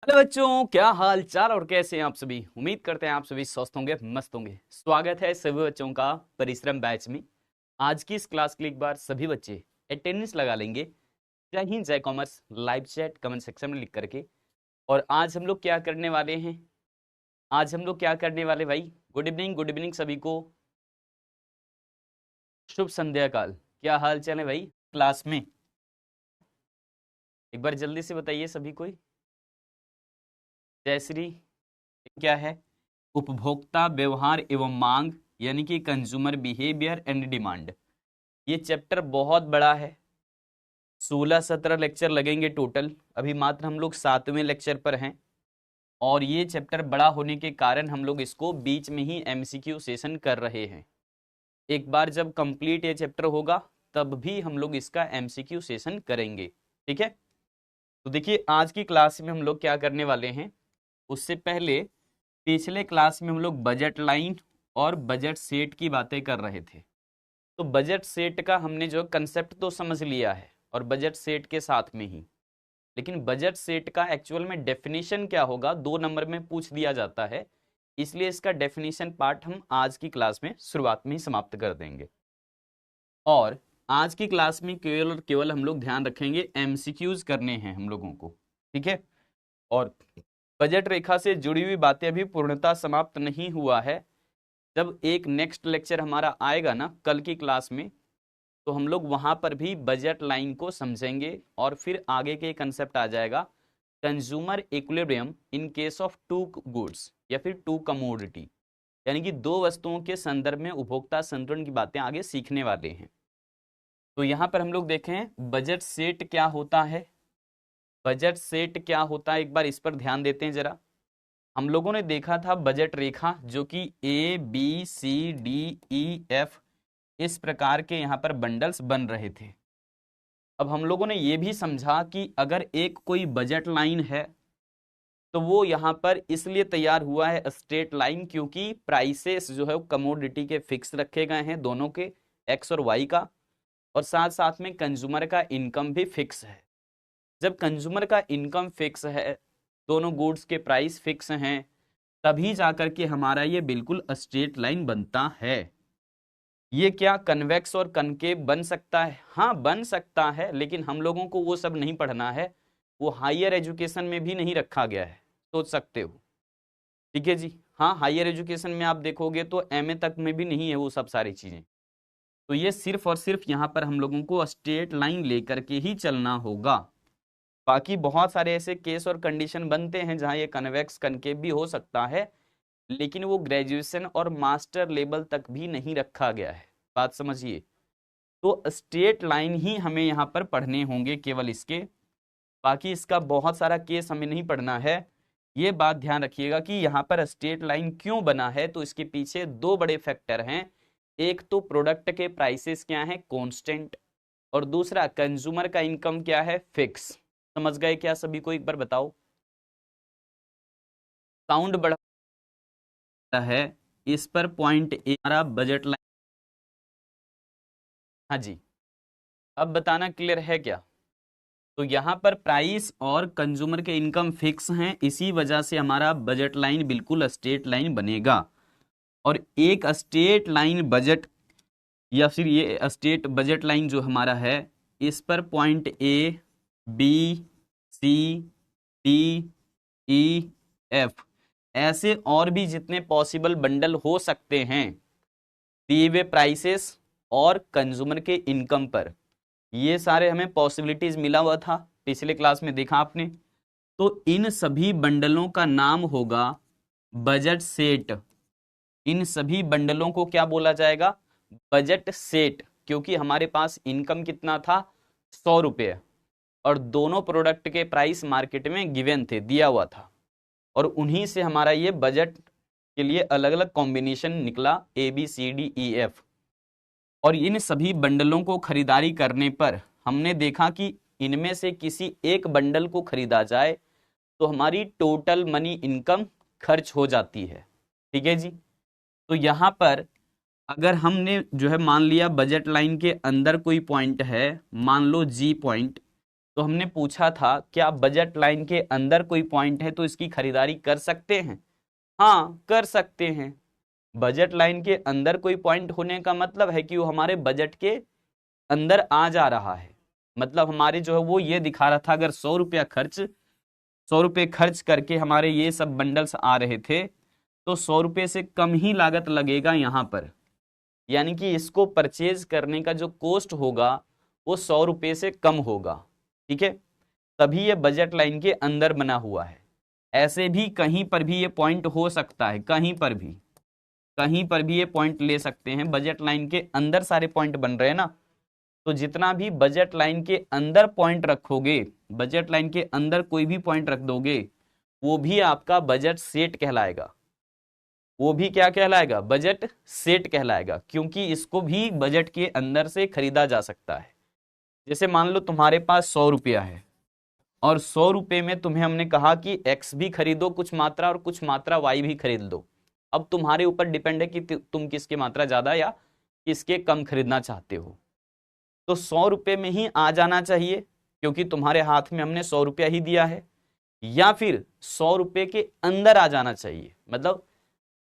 Hello बच्चों, क्या हाल चाल और कैसे हैं आप सभी। उम्मीद करते हैं आप सभी स्वस्थ होंगे, मस्त होंगे। स्वागत है सभी बच्चों का परिश्रम बैच में। आज की इस क्लास के लिए एक बार सभी बच्चे अटेंडेंस लगा लेंगे। जय हिंद, जय commerce. Live chat comment section में लिख करके। और आज हम लोग क्या करने वाले हैं, आज हम लोग क्या करने वाले भाई। गुड इवनिंग, गुड इवनिंग सभी को। शुभ संध्या काल। क्या हाल चाल है भाई क्लास में, एक बार जल्दी से बताइए सभी कोई। जयश्री। क्या है? उपभोक्ता व्यवहार एवं मांग, यानी कि कंज्यूमर बिहेवियर एंड डिमांड। ये चैप्टर बहुत बड़ा है। 16-17 लेक्चर लगेंगे टोटल। अभी मात्र हम लोग 7वें लेक्चर पर हैं। और ये चैप्टर बड़ा होने के कारण हम लोग इसको बीच में ही एमसीक्यू सेशन कर रहे हैं। एक बार जब कंप्लीट ये चैप्टर होगा तब भी हम लोग इसका एमसीक्यू सेशन करेंगे। ठीक है। तो देखिए आज की क्लास में हम लोग क्या करने वाले हैं। उससे पहले पिछले क्लास में हम लोग बजट लाइन और बजट सेट की बातें कर रहे थे। तो बजट सेट का हमने जो कंसेप्ट तो समझ लिया है, और बजट सेट के साथ में ही, लेकिन बजट सेट का एक्चुअल में डेफिनेशन क्या होगा 2 नंबर में पूछ दिया जाता है। इसलिए इसका डेफिनेशन पार्ट हम आज की क्लास में शुरुआत में ही समाप्त कर देंगे। और आज की क्लास में केवल और केवल हम लोग ध्यान रखेंगे एमसीक्यूज करने हैं हम लोगों को। ठीक है। और बजट रेखा से जुड़ी हुई बातें अभी पूर्णतः समाप्त नहीं हुआ है। जब एक नेक्स्ट लेक्चर हमारा आएगा ना कल की क्लास में, तो हम लोग वहां पर भी बजट लाइन को समझेंगे और फिर आगे के कंसेप्ट आ जाएगा consumer equilibrium in case of two goods या फिर टू कमोडिटी, यानी कि दो वस्तुओं के संदर्भ में उपभोक्ता संतुलन की बातें आगे सीखने वाले हैं। तो यहां पर हम लोग देखें बजट सेट क्या होता है। बजट सेट क्या होता है एक बार इस पर ध्यान देते हैं जरा। हम लोगों ने देखा था बजट रेखा जो कि ABCDEF इस प्रकार के यहाँ पर बंडल्स बन रहे थे। अब हम लोगों ने ये भी समझा कि अगर एक कोई बजट लाइन है तो वो यहाँ पर इसलिए तैयार हुआ है स्ट्रेट लाइन, क्योंकि प्राइसेस जो है वो कमोडिटी के फिक्स रखे गए हैं दोनों के, एक्स और वाई का। और साथ साथ में कंज्यूमर का इनकम भी फिक्स है। जब कंज्यूमर का इनकम फिक्स है, दोनों गुड्स के प्राइस फिक्स हैं, तभी जाकर के हमारा ये बिल्कुल स्ट्रेट लाइन बनता है। ये क्या कन्वेक्स और कनकेव बन सकता है? हाँ बन सकता है, लेकिन हम लोगों को वो सब नहीं पढ़ना है। वो हायर एजुकेशन में भी नहीं रखा गया है, सोच सकते हो। ठीक है जी। हाँ हायर एजुकेशन में आप देखोगे तो एमए तक में भी नहीं है वो सब सारी चीजें। तो ये सिर्फ और सिर्फ यहाँ पर हम लोगों को स्ट्रेट लाइन लेकर के ही चलना होगा। बाकी बहुत सारे ऐसे केस और कंडीशन बनते हैं जहां ये कन्वेक्स कनकेव भी हो सकता है, लेकिन वो ग्रेजुएशन और मास्टर लेवल तक भी नहीं रखा गया है। बात समझिए। तो स्ट्रेट लाइन ही हमें यहाँ पर पढ़ने होंगे केवल इसके। बाकी इसका बहुत सारा केस हमें नहीं पढ़ना है। ये बात ध्यान रखिएगा कि यहाँ पर स्ट्रेट लाइन क्यों बना है, तो इसके पीछे दो बड़े फैक्टर हैं। एक तो प्रोडक्ट के प्राइसेस क्या है, कांस्टेंट, और दूसरा कंज्यूमर का इनकम क्या है, फिक्स। समझ गए क्या सभी को? एक बार बताओ। साउंड बढ़ा है इस पर। पॉइंट ए हमारा बजट लाइन। हाँ जी, अब बताना क्लियर है क्या? तो यहाँ पर प्राइस और कंज्यूमर के इनकम फिक्स हैं, इसी वजह से हमारा बजट लाइन बिल्कुल स्ट्रेट लाइन बनेगा। और एक स्ट्रेट लाइन बजट या फिर ये स्टेट बजट लाइन जो हमारा है, इस पर पॉइंट ABCDEF ऐसे और भी जितने पॉसिबल बंडल हो सकते हैं दिए हुए प्राइसेस और कंज्यूमर के इनकम पर, ये सारे हमें पॉसिबिलिटीज मिला हुआ था, पिछले क्लास में देखा आपने। तो इन सभी बंडलों का नाम होगा बजट सेट। इन सभी बंडलों को क्या बोला जाएगा? Budget set. क्योंकि हमारे पास इनकम कितना था, 100 रुपये, और दोनों प्रोडक्ट के प्राइस मार्केट में गिवन थे, दिया हुआ था। और उन्हीं से हमारा ये बजट के लिए अलग अलग कॉम्बिनेशन निकला ABCDEF। और इन सभी बंडलों को खरीदारी करने पर हमने देखा कि इनमें से किसी एक बंडल को खरीदा जाए तो हमारी टोटल मनी इनकम खर्च हो जाती है। ठीक है जी। तो यहाँ पर अगर हमने जो है मान लिया बजट लाइन के अंदर कोई पॉइंट है, मान लो G पॉइंट, तो हमने पूछा था क्या बजट लाइन के अंदर कोई पॉइंट है तो इसकी खरीदारी कर सकते हैं? हाँ, कर सकते हैं। बजट लाइन के अंदर कोई पॉइंट होने का मतलब है कि वो हमारे बजट के अंदर आ जा रहा है। मतलब हमारे जो है वो ये दिखा रहा था, अगर 100 रुपये खर्च करके हमारे ये सब बंडल्स आ रहे थे तो 100 रुपये से कम ही लागत लगेगा यहाँ पर, यानी कि इसको परचेज करने का जो कॉस्ट होगा वो 100 रुपये से कम होगा। ठीक है, तभी ये बजट लाइन के अंदर बना हुआ है। ऐसे भी कहीं पर भी ये पॉइंट हो सकता है, कहीं पर भी ये पॉइंट ले सकते हैं। बजट लाइन के अंदर सारे पॉइंट बन रहे हैं ना, तो जितना भी बजट लाइन के अंदर पॉइंट रखोगे, बजट लाइन के अंदर कोई भी पॉइंट रख दोगे, वो भी आपका बजट सेट कहलाएगा। वो भी क्या कहलाएगा? बजट सेट कहलाएगा, क्योंकि इसको भी बजट के अंदर से खरीदा जा सकता है। जैसे मान लो तुम्हारे पास 100 रुपया है और 100 रुपये में तुम्हें हमने कहा कि एक्स भी खरीदो कुछ मात्रा और कुछ मात्रा वाई भी खरीद लो। अब तुम्हारे ऊपर डिपेंड है कि तुम किसकी मात्रा ज्यादा या किसके कम खरीदना चाहते हो। तो 100 रुपये में ही आ जाना चाहिए क्योंकि तुम्हारे हाथ में हमने 100 रुपया ही दिया है, या फिर 100 रुपये के अंदर आ जाना चाहिए। मतलब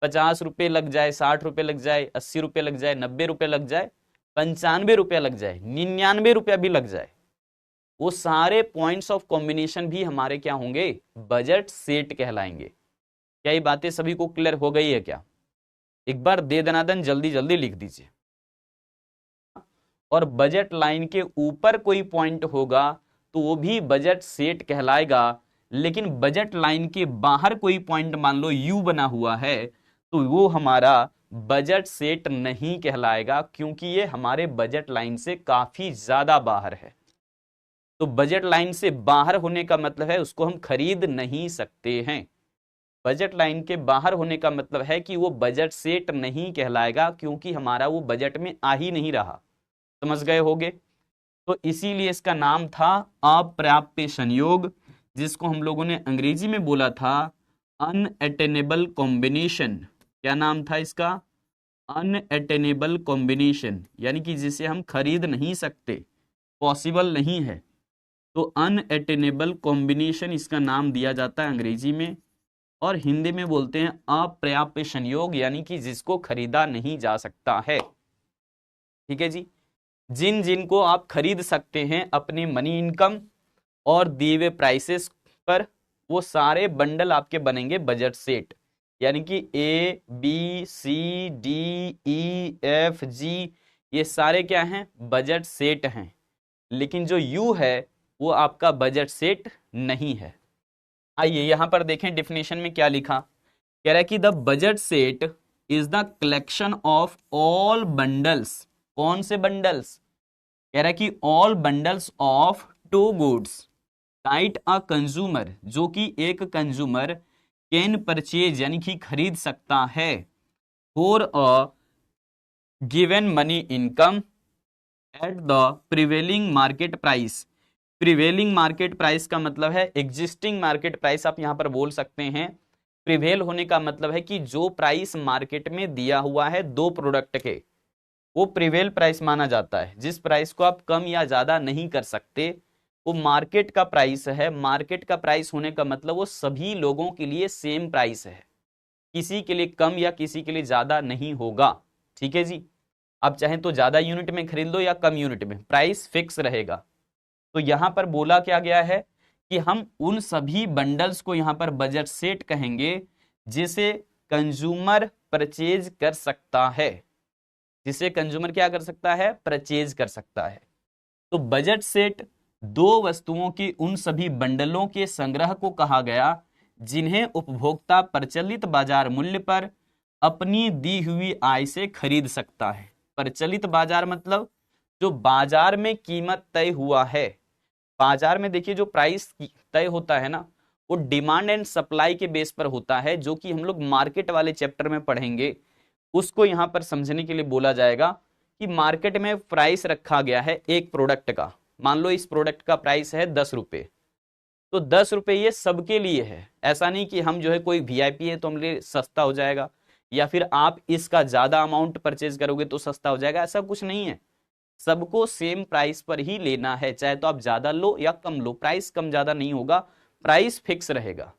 50 रुपये लग जाए, 60 रुपये लग जाए, 80 रुपये लग जाए, 90 रुपये लग जाए, 95 रुपया लग जाए, 99 रुपया भी लग जाए, वो सारे पॉइंट्स ऑफ कॉम्बिनेशन भी हमारे क्या होंगे? बजट सेट कहलाएंगे। क्या ये बातें सभी को क्लियर हो गई है क्या? एक बार दे दनादन जल्दी जल्दी लिख दीजिए। और बजट लाइन के ऊपर कोई पॉइंट होगा तो वो भी बजट सेट कहलाएगा, लेकिन बजट लाइन के बाहर कोई पॉइंट मान लो यू बना हुआ है तो वो हमारा बजट सेट नहीं कहलाएगा, क्योंकि ये हमारे बजट लाइन से काफी ज्यादा बाहर है। तो बजट लाइन से बाहर होने का मतलब है उसको हम खरीद नहीं सकते हैं। बजट लाइन के बाहर होने का मतलब है कि वो बजट सेट नहीं कहलाएगा, क्योंकि हमारा वो बजट में आ ही नहीं रहा। समझ गए होगे? तो इसीलिए इसका नाम था अप्राप्य संयोग, जिसको हम लोगों ने अंग्रेजी में बोला था अनअटेनेबल कॉम्बिनेशन। क्या नाम था इसका? अनअटेनेबल कॉम्बिनेशन, यानी कि जिसे हम खरीद नहीं सकते, पॉसिबल नहीं है। तो अनअटेनेबल कॉम्बिनेशन इसका नाम दिया जाता है अंग्रेजी में, और हिंदी में बोलते हैं अप्राप्य संयोग, यानी कि जिसको खरीदा नहीं जा सकता है। ठीक है जी। जिन जिन को आप खरीद सकते हैं अपने मनी इनकम और दिए हुए प्राइसेस पर, वो सारे बंडल आपके बनेंगे बजट सेट। यानी कि A B C D E F G ये सारे क्या हैं? बजट सेट हैं। लेकिन जो यू है वो आपका बजट सेट नहीं है। आइए यहां पर देखें डिफिनेशन में क्या लिखा। कह रहा है कि the budget set is the collection of all bundles. कौन से बंडल्स? कह रहा है कि all bundles of two goods right a consumer, जो कि एक कंज्यूमर कैन परचेज यानी कि खरीद सकता है for a given money income at the prevailing market price. Prevailing market price का मतलब है एग्जिस्टिंग मार्केट प्राइस, आप यहां पर बोल सकते हैं। प्रिवेल होने का मतलब है कि जो प्राइस मार्केट में दिया हुआ है दो प्रोडक्ट के, वो प्रिवेल प्राइस माना जाता है। जिस प्राइस को आप कम या ज्यादा नहीं कर सकते वो मार्केट का प्राइस है। मार्केट का प्राइस होने का मतलब वो सभी लोगों के लिए सेम प्राइस है, किसी के लिए कम या किसी के लिए ज्यादा नहीं होगा। ठीक है जी। आप चाहें तो ज्यादा यूनिट में खरीद लो या कम यूनिट में, प्राइस फिक्स रहेगा। तो यहां पर बोला क्या गया है कि हम उन सभी बंडल्स को यहां पर बजट सेट कहेंगे जिसे कंज्यूमर परचेज कर सकता है। जिसे कंज्यूमर क्या कर सकता है? परचेज कर सकता है। तो बजट सेट दो वस्तुओं की उन सभी बंडलों के संग्रह को कहा गया जिन्हें उपभोक्ता प्रचलित बाजार मूल्य पर अपनी दी हुई आय से खरीद सकता है। प्रचलित बाजार मतलब जो बाजार में कीमत तय हुआ है। बाजार में देखिए जो प्राइस तय होता है ना, वो डिमांड एंड सप्लाई के बेस पर होता है, जो कि हम लोग मार्केट वाले चैप्टर में पढ़ेंगे। उसको यहां पर समझने के लिए बोला जाएगा कि मार्केट में प्राइस रखा गया है एक प्रोडक्ट का। मान लो इस प्रोडक्ट का प्राइस है 10 रुपए, तो 10 रुपए ये सबके लिए है। ऐसा नहीं कि हम जो है कोई वीआईपी है तो हम लिए सस्ता हो जाएगा, या फिर आप इसका ज्यादा अमाउंट परचेज करोगे तो सस्ता हो जाएगा, ऐसा कुछ नहीं है। सबको सेम प्राइस पर ही लेना है, चाहे तो आप ज्यादा लो या कम लो, प्राइस कम ज्यादा नहीं होगा, प्राइस फिक्स रहेगा।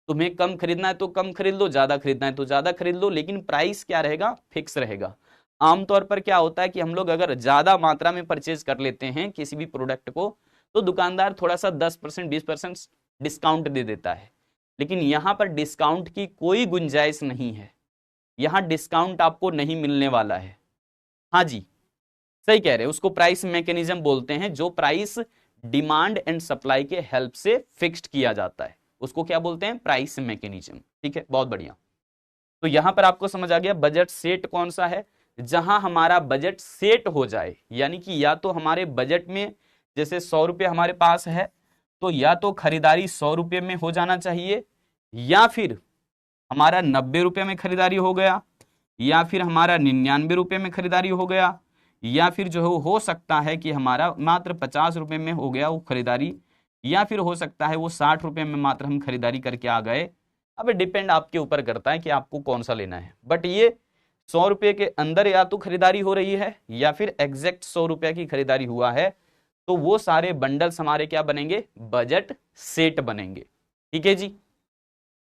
तुम्हें कम खरीदना है तो कम खरीद लो, ज्यादा खरीदना है तो ज्यादा खरीद लो, लेकिन प्राइस क्या रहेगा, फिक्स रहेगा। आमतौर पर क्या होता है कि हम लोग अगर ज्यादा मात्रा में परचेज कर लेते हैं किसी भी प्रोडक्ट को, तो दुकानदार थोड़ा सा 10% 20% डिस्काउंट दे देता है, लेकिन यहां पर डिस्काउंट की कोई गुंजाइश नहीं है, यहां डिस्काउंट आपको नहीं मिलने वाला है। हाँ जी, सही कह रहे हैं, उसको प्राइस मैकेनिज्म बोलते हैं, जो प्राइस डिमांड एंड सप्लाई के हेल्प से फिक्स्ड किया जाता है, उसको क्या बोलते हैं, प्राइस मैकेनिज्म। ठीक है, बहुत बढ़िया। तो यहां पर आपको समझ आ गया बजट सेट कौन सा है, जहां हमारा बजट सेट हो जाए, यानी कि या तो हमारे बजट में जैसे 100 रुपये हमारे पास है, तो या तो खरीदारी 100 रुपये में हो जाना चाहिए, या फिर हमारा 90 रुपये में खरीदारी हो गया, या फिर हमारा 99 रुपये में खरीदारी हो गया, या फिर जो हो सकता है कि हमारा मात्र 50 रुपये में हो गया वो खरीदारी, या फिर हो सकता है वो 60 रुपये में मात्र हम खरीदारी करके आ गए। अब डिपेंड आपके ऊपर करता है कि आपको कौन सा लेना है, बट ये 100 रुपये के अंदर या तो खरीदारी हो रही है या फिर एग्जैक्ट 100 रुपये की खरीदारी हुआ है, तो वो सारे बंडल्स हमारे क्या बनेंगे, बजट सेट बनेंगे। ठीक है जी,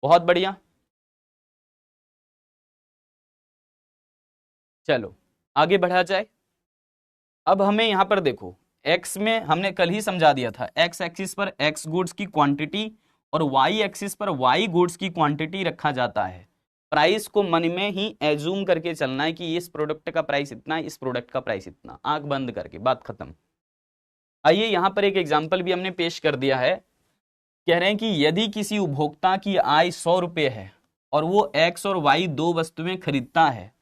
बहुत बढ़िया। चलो आगे बढ़ा जाए। अब हमें यहां पर देखो, एक्स में हमने कल ही समझा दिया था, एक्स एक्सिस पर एक्स गुड्स की क्वांटिटी और वाई एक्सिस पर वाई गुड्स की क्वांटिटी रखा जाता है। प्राइस को मन में ही एज्यूम करके चलना है कि इस प्रोडक्ट का प्राइस इतना, इस प्रोडक्ट का प्राइस इतना, आंख बंद करके, बात खत्म। आइए यहां पर एक एग्जाम्पल भी हमने पेश कर दिया है। कह रहे हैं कि यदि किसी उपभोक्ता की आय 100 रुपये है और वो एक्स और वाई दो वस्तुएं खरीदता है,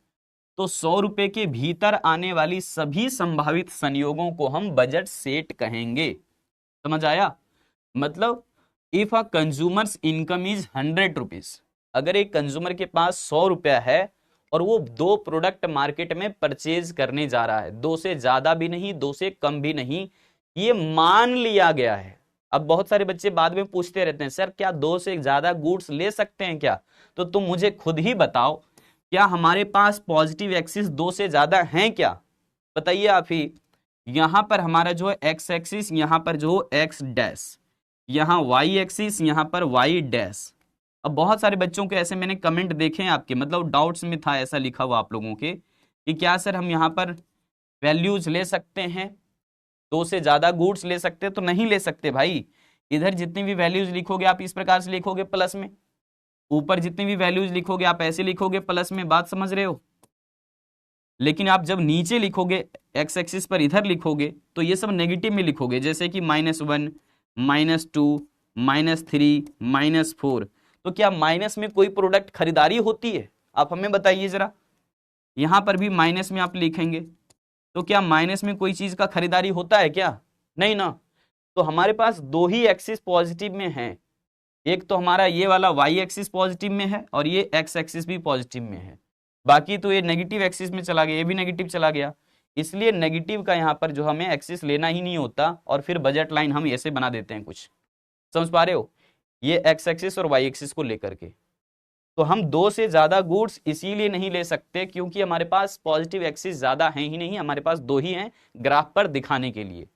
तो 100 रुपए के भीतर आने वाली सभी संभावित संयोगों को हम बजट सेट कहेंगे। समझ आया? मतलब if a consumers income is 100 rupees, अगर एक कंज्यूमर के पास 100 रुपया है और वो दो प्रोडक्ट मार्केट में परचेज करने जा रहा है, दो से ज्यादा भी नहीं, दो से कम भी नहीं, ये मान लिया गया है। अब बहुत सारे बच्चे बाद में पूछते रहते हैं, सर क्या दो से ज्यादा गुड्स ले सकते हैं क्या? तो तुम मुझे खुद ही बताओ, क्या हमारे पास पॉजिटिव एक्सिस दो से ज्यादा हैं क्या? बताइए आप ही। यहां पर हमारा जो है एक्स एक्सिस, यहां पर जो एक्स डैश, यहां वाई एक्सिस, यहां पर वाई डैश। अब बहुत सारे बच्चों के ऐसे मैंने कमेंट देखे हैं आपके, मतलब डाउट्स में था ऐसा लिखा हुआ आप लोगों के कि क्या सर हम यहाँ पर वैल्यूज ले सकते हैं, दो से ज्यादा गुड्स ले सकते हैं? तो नहीं ले सकते भाई। इधर जितनी भी वैल्यूज लिखोगे आप इस प्रकार से लिखोगे प्लस में, ऊपर जितनी भी वैल्यूज लिखोगे आप ऐसे लिखोगे प्लस में, बात समझ रहे हो? लेकिन आप जब नीचे लिखोगे एक्स एक्सिस पर इधर लिखोगे तो ये सब नेगेटिव में लिखोगे, जैसे कि -1, -2, -3, -4। तो क्या माइनस में कोई प्रोडक्ट खरीदारी होती है? आप हमें बताइए जरा। यहां पर भी माइनस में आप लिखेंगे, तो क्या माइनस में कोई चीज का खरीदारी होता है क्या? नहीं ना। तो हमारे पास दो ही एक्सिस पॉजिटिव में है, एक तो हमारा ये वाला वाई एक्सिस पॉजिटिव में है और ये एक्स एक्सिस भी पॉजिटिव में है, बाकी तो ये नेगेटिव एक्सिस में चला गया, ये भी नेगेटिव चला गया। इसलिए नेगेटिव का यहाँ पर जो हमें एक्सिस लेना ही नहीं होता और फिर बजट लाइन हम ऐसे बना देते हैं कुछ। समझ पा रहे हो? ये एक्स एक्सिस और वाई एक्सिस को लेकर के। तो हम दो से ज्यादा गुड्स इसीलिए नहीं ले सकते क्योंकि हमारे पास पॉजिटिव एक्सिस ज्यादा है ही नहीं, हमारे पास दो ही हैं। ग्राफ पर दिखाने के लिए,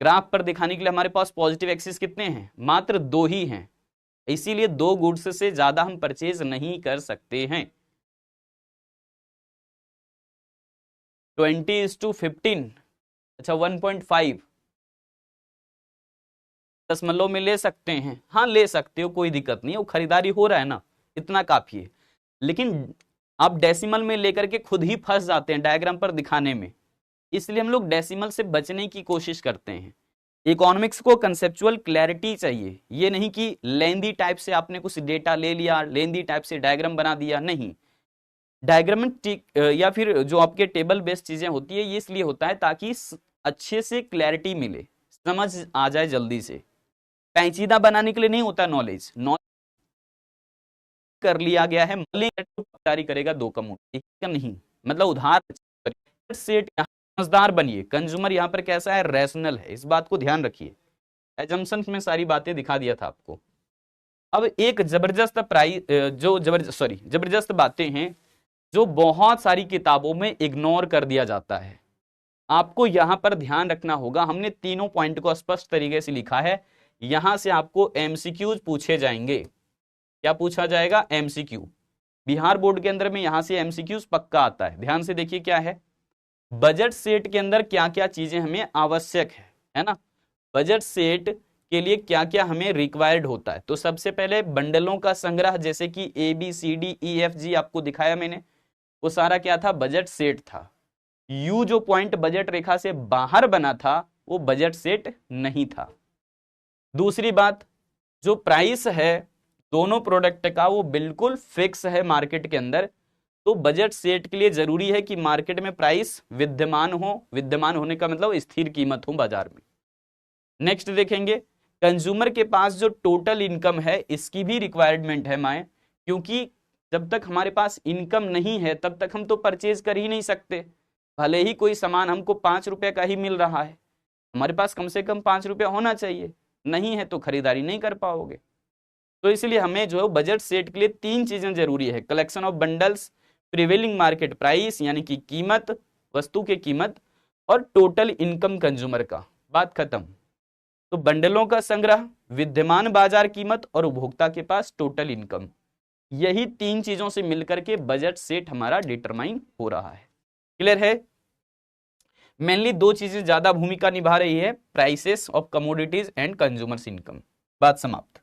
ग्राफ पर दिखाने के लिए हमारे पास पॉजिटिव एक्सिस कितने हैं? मात्र दो ही हैं। इसीलिए दो गुड्स से ज्यादा हम परचेज नहीं कर सकते हैं। 20:15, अच्छा 1.5 दशमलव में ले सकते हैं? हाँ ले सकते हो, कोई दिक्कत नहीं है, वो खरीदारी हो रहा है ना, इतना काफी है। लेकिन आप डेसिमल में लेकर के खुद ही फंस जाते हैं डायग्राम पर दिखाने में, इसलिए हम लोग डेसिमल से बचने की कोशिश करते हैं। इकोनॉमिक्स को कंसेप्चुअल क्लैरिटी चाहिए, ये नहीं कि लेंदी टाइप से आपने कुछ डेटा ले लिया, लेंदी टाइप से डायग्राम बना दिया, नहीं। डायग्राम या फिर जो आपके टेबल बेस्ड चीजें होती है ये इसलिए होता है ताकि अच्छे से क्लैरिटी मिले, समझ आ जाए जल्दी से। पेचीदा बनाने के लिए नहीं होता नॉलेज, नॉलेज कर लिया गया है, जारी करेगा दो कम का नहीं, मतलब उधार सेट। समझदार बनिए, कंज्यूमर यहाँ पर कैसा है, रैशनल है, इस बात को ध्यान रखिए। एजम्पशंस में सारी बातें दिखा दिया था आपको। अब एक जबरदस्त जबरदस्त बातें हैं जो बहुत सारी किताबों में इग्नोर कर दिया जाता है। आपको यहां पर ध्यान रखना होगा, हमने तीनों पॉइंट को स्पष्ट तरीके से लिखा है। यहां से आपको एमसीक्यूज पूछे जाएंगे। क्या पूछा जाएगा? एमसीक्यू। बिहार बोर्ड के अंदर में यहां से एमसीक्यूज पक्का आता है। ध्यान से देखिए क्या है, बजट सेट के अंदर क्या क्या चीजें हमें आवश्यक है ना, बजट सेट के लिए क्या क्या हमें रिक्वायर्ड होता है। तो सबसे पहले बंडलों का संग्रह, जैसे कि ABCDEFG आपको दिखाया मैंने, वो सारा क्या था? बजट सेट था। यू जो पॉइंट बजट रेखा से बाहर बना था वो बजट सेट नहीं था। दूसरी बात, जो प्राइस है दोनों प्रोडक्ट का वो बिल्कुल फिक्स है मार्केट के अंदर। तो बजट सेट के लिए जरूरी है कि मार्केट में प्राइस विद्यमान हो, विद्यमान होने का मतलब स्थिर कीमत हो बाजार में। नेक्स्ट देखेंगे, कंज्यूमर के पास जो टोटल इनकम है इसकी भी रिक्वायरमेंट है माए, क्योंकि जब तक हमारे पास इनकम नहीं है तब तक हम तो परचेज कर ही नहीं सकते। भले ही कोई सामान हमको 5 रुपए का ही मिल रहा है, हमारे पास कम से कम 5 रुपया होना चाहिए, नहीं है तो खरीदारी नहीं कर पाओगे। तो इसलिए हमें जो है बजट सेट के लिए 3 चीजें जरूरी है, collection of bundles, prevailing market price यानी कि कीमत, वस्तु की कीमत, और टोटल इनकम कंज्यूमर का। बात खत्म। तो बंडलों का संग्रह, विद्यमान बाजार कीमत और उपभोक्ता के पास टोटल इनकम, यही 3 चीजों से मिलकर के बजट सेट हमारा डिटरमाइन हो रहा है। क्लियर है? मेनली 2 चीजें ज्यादा भूमिका निभा रही है, prices of commodities and consumers income. बात समाप्त।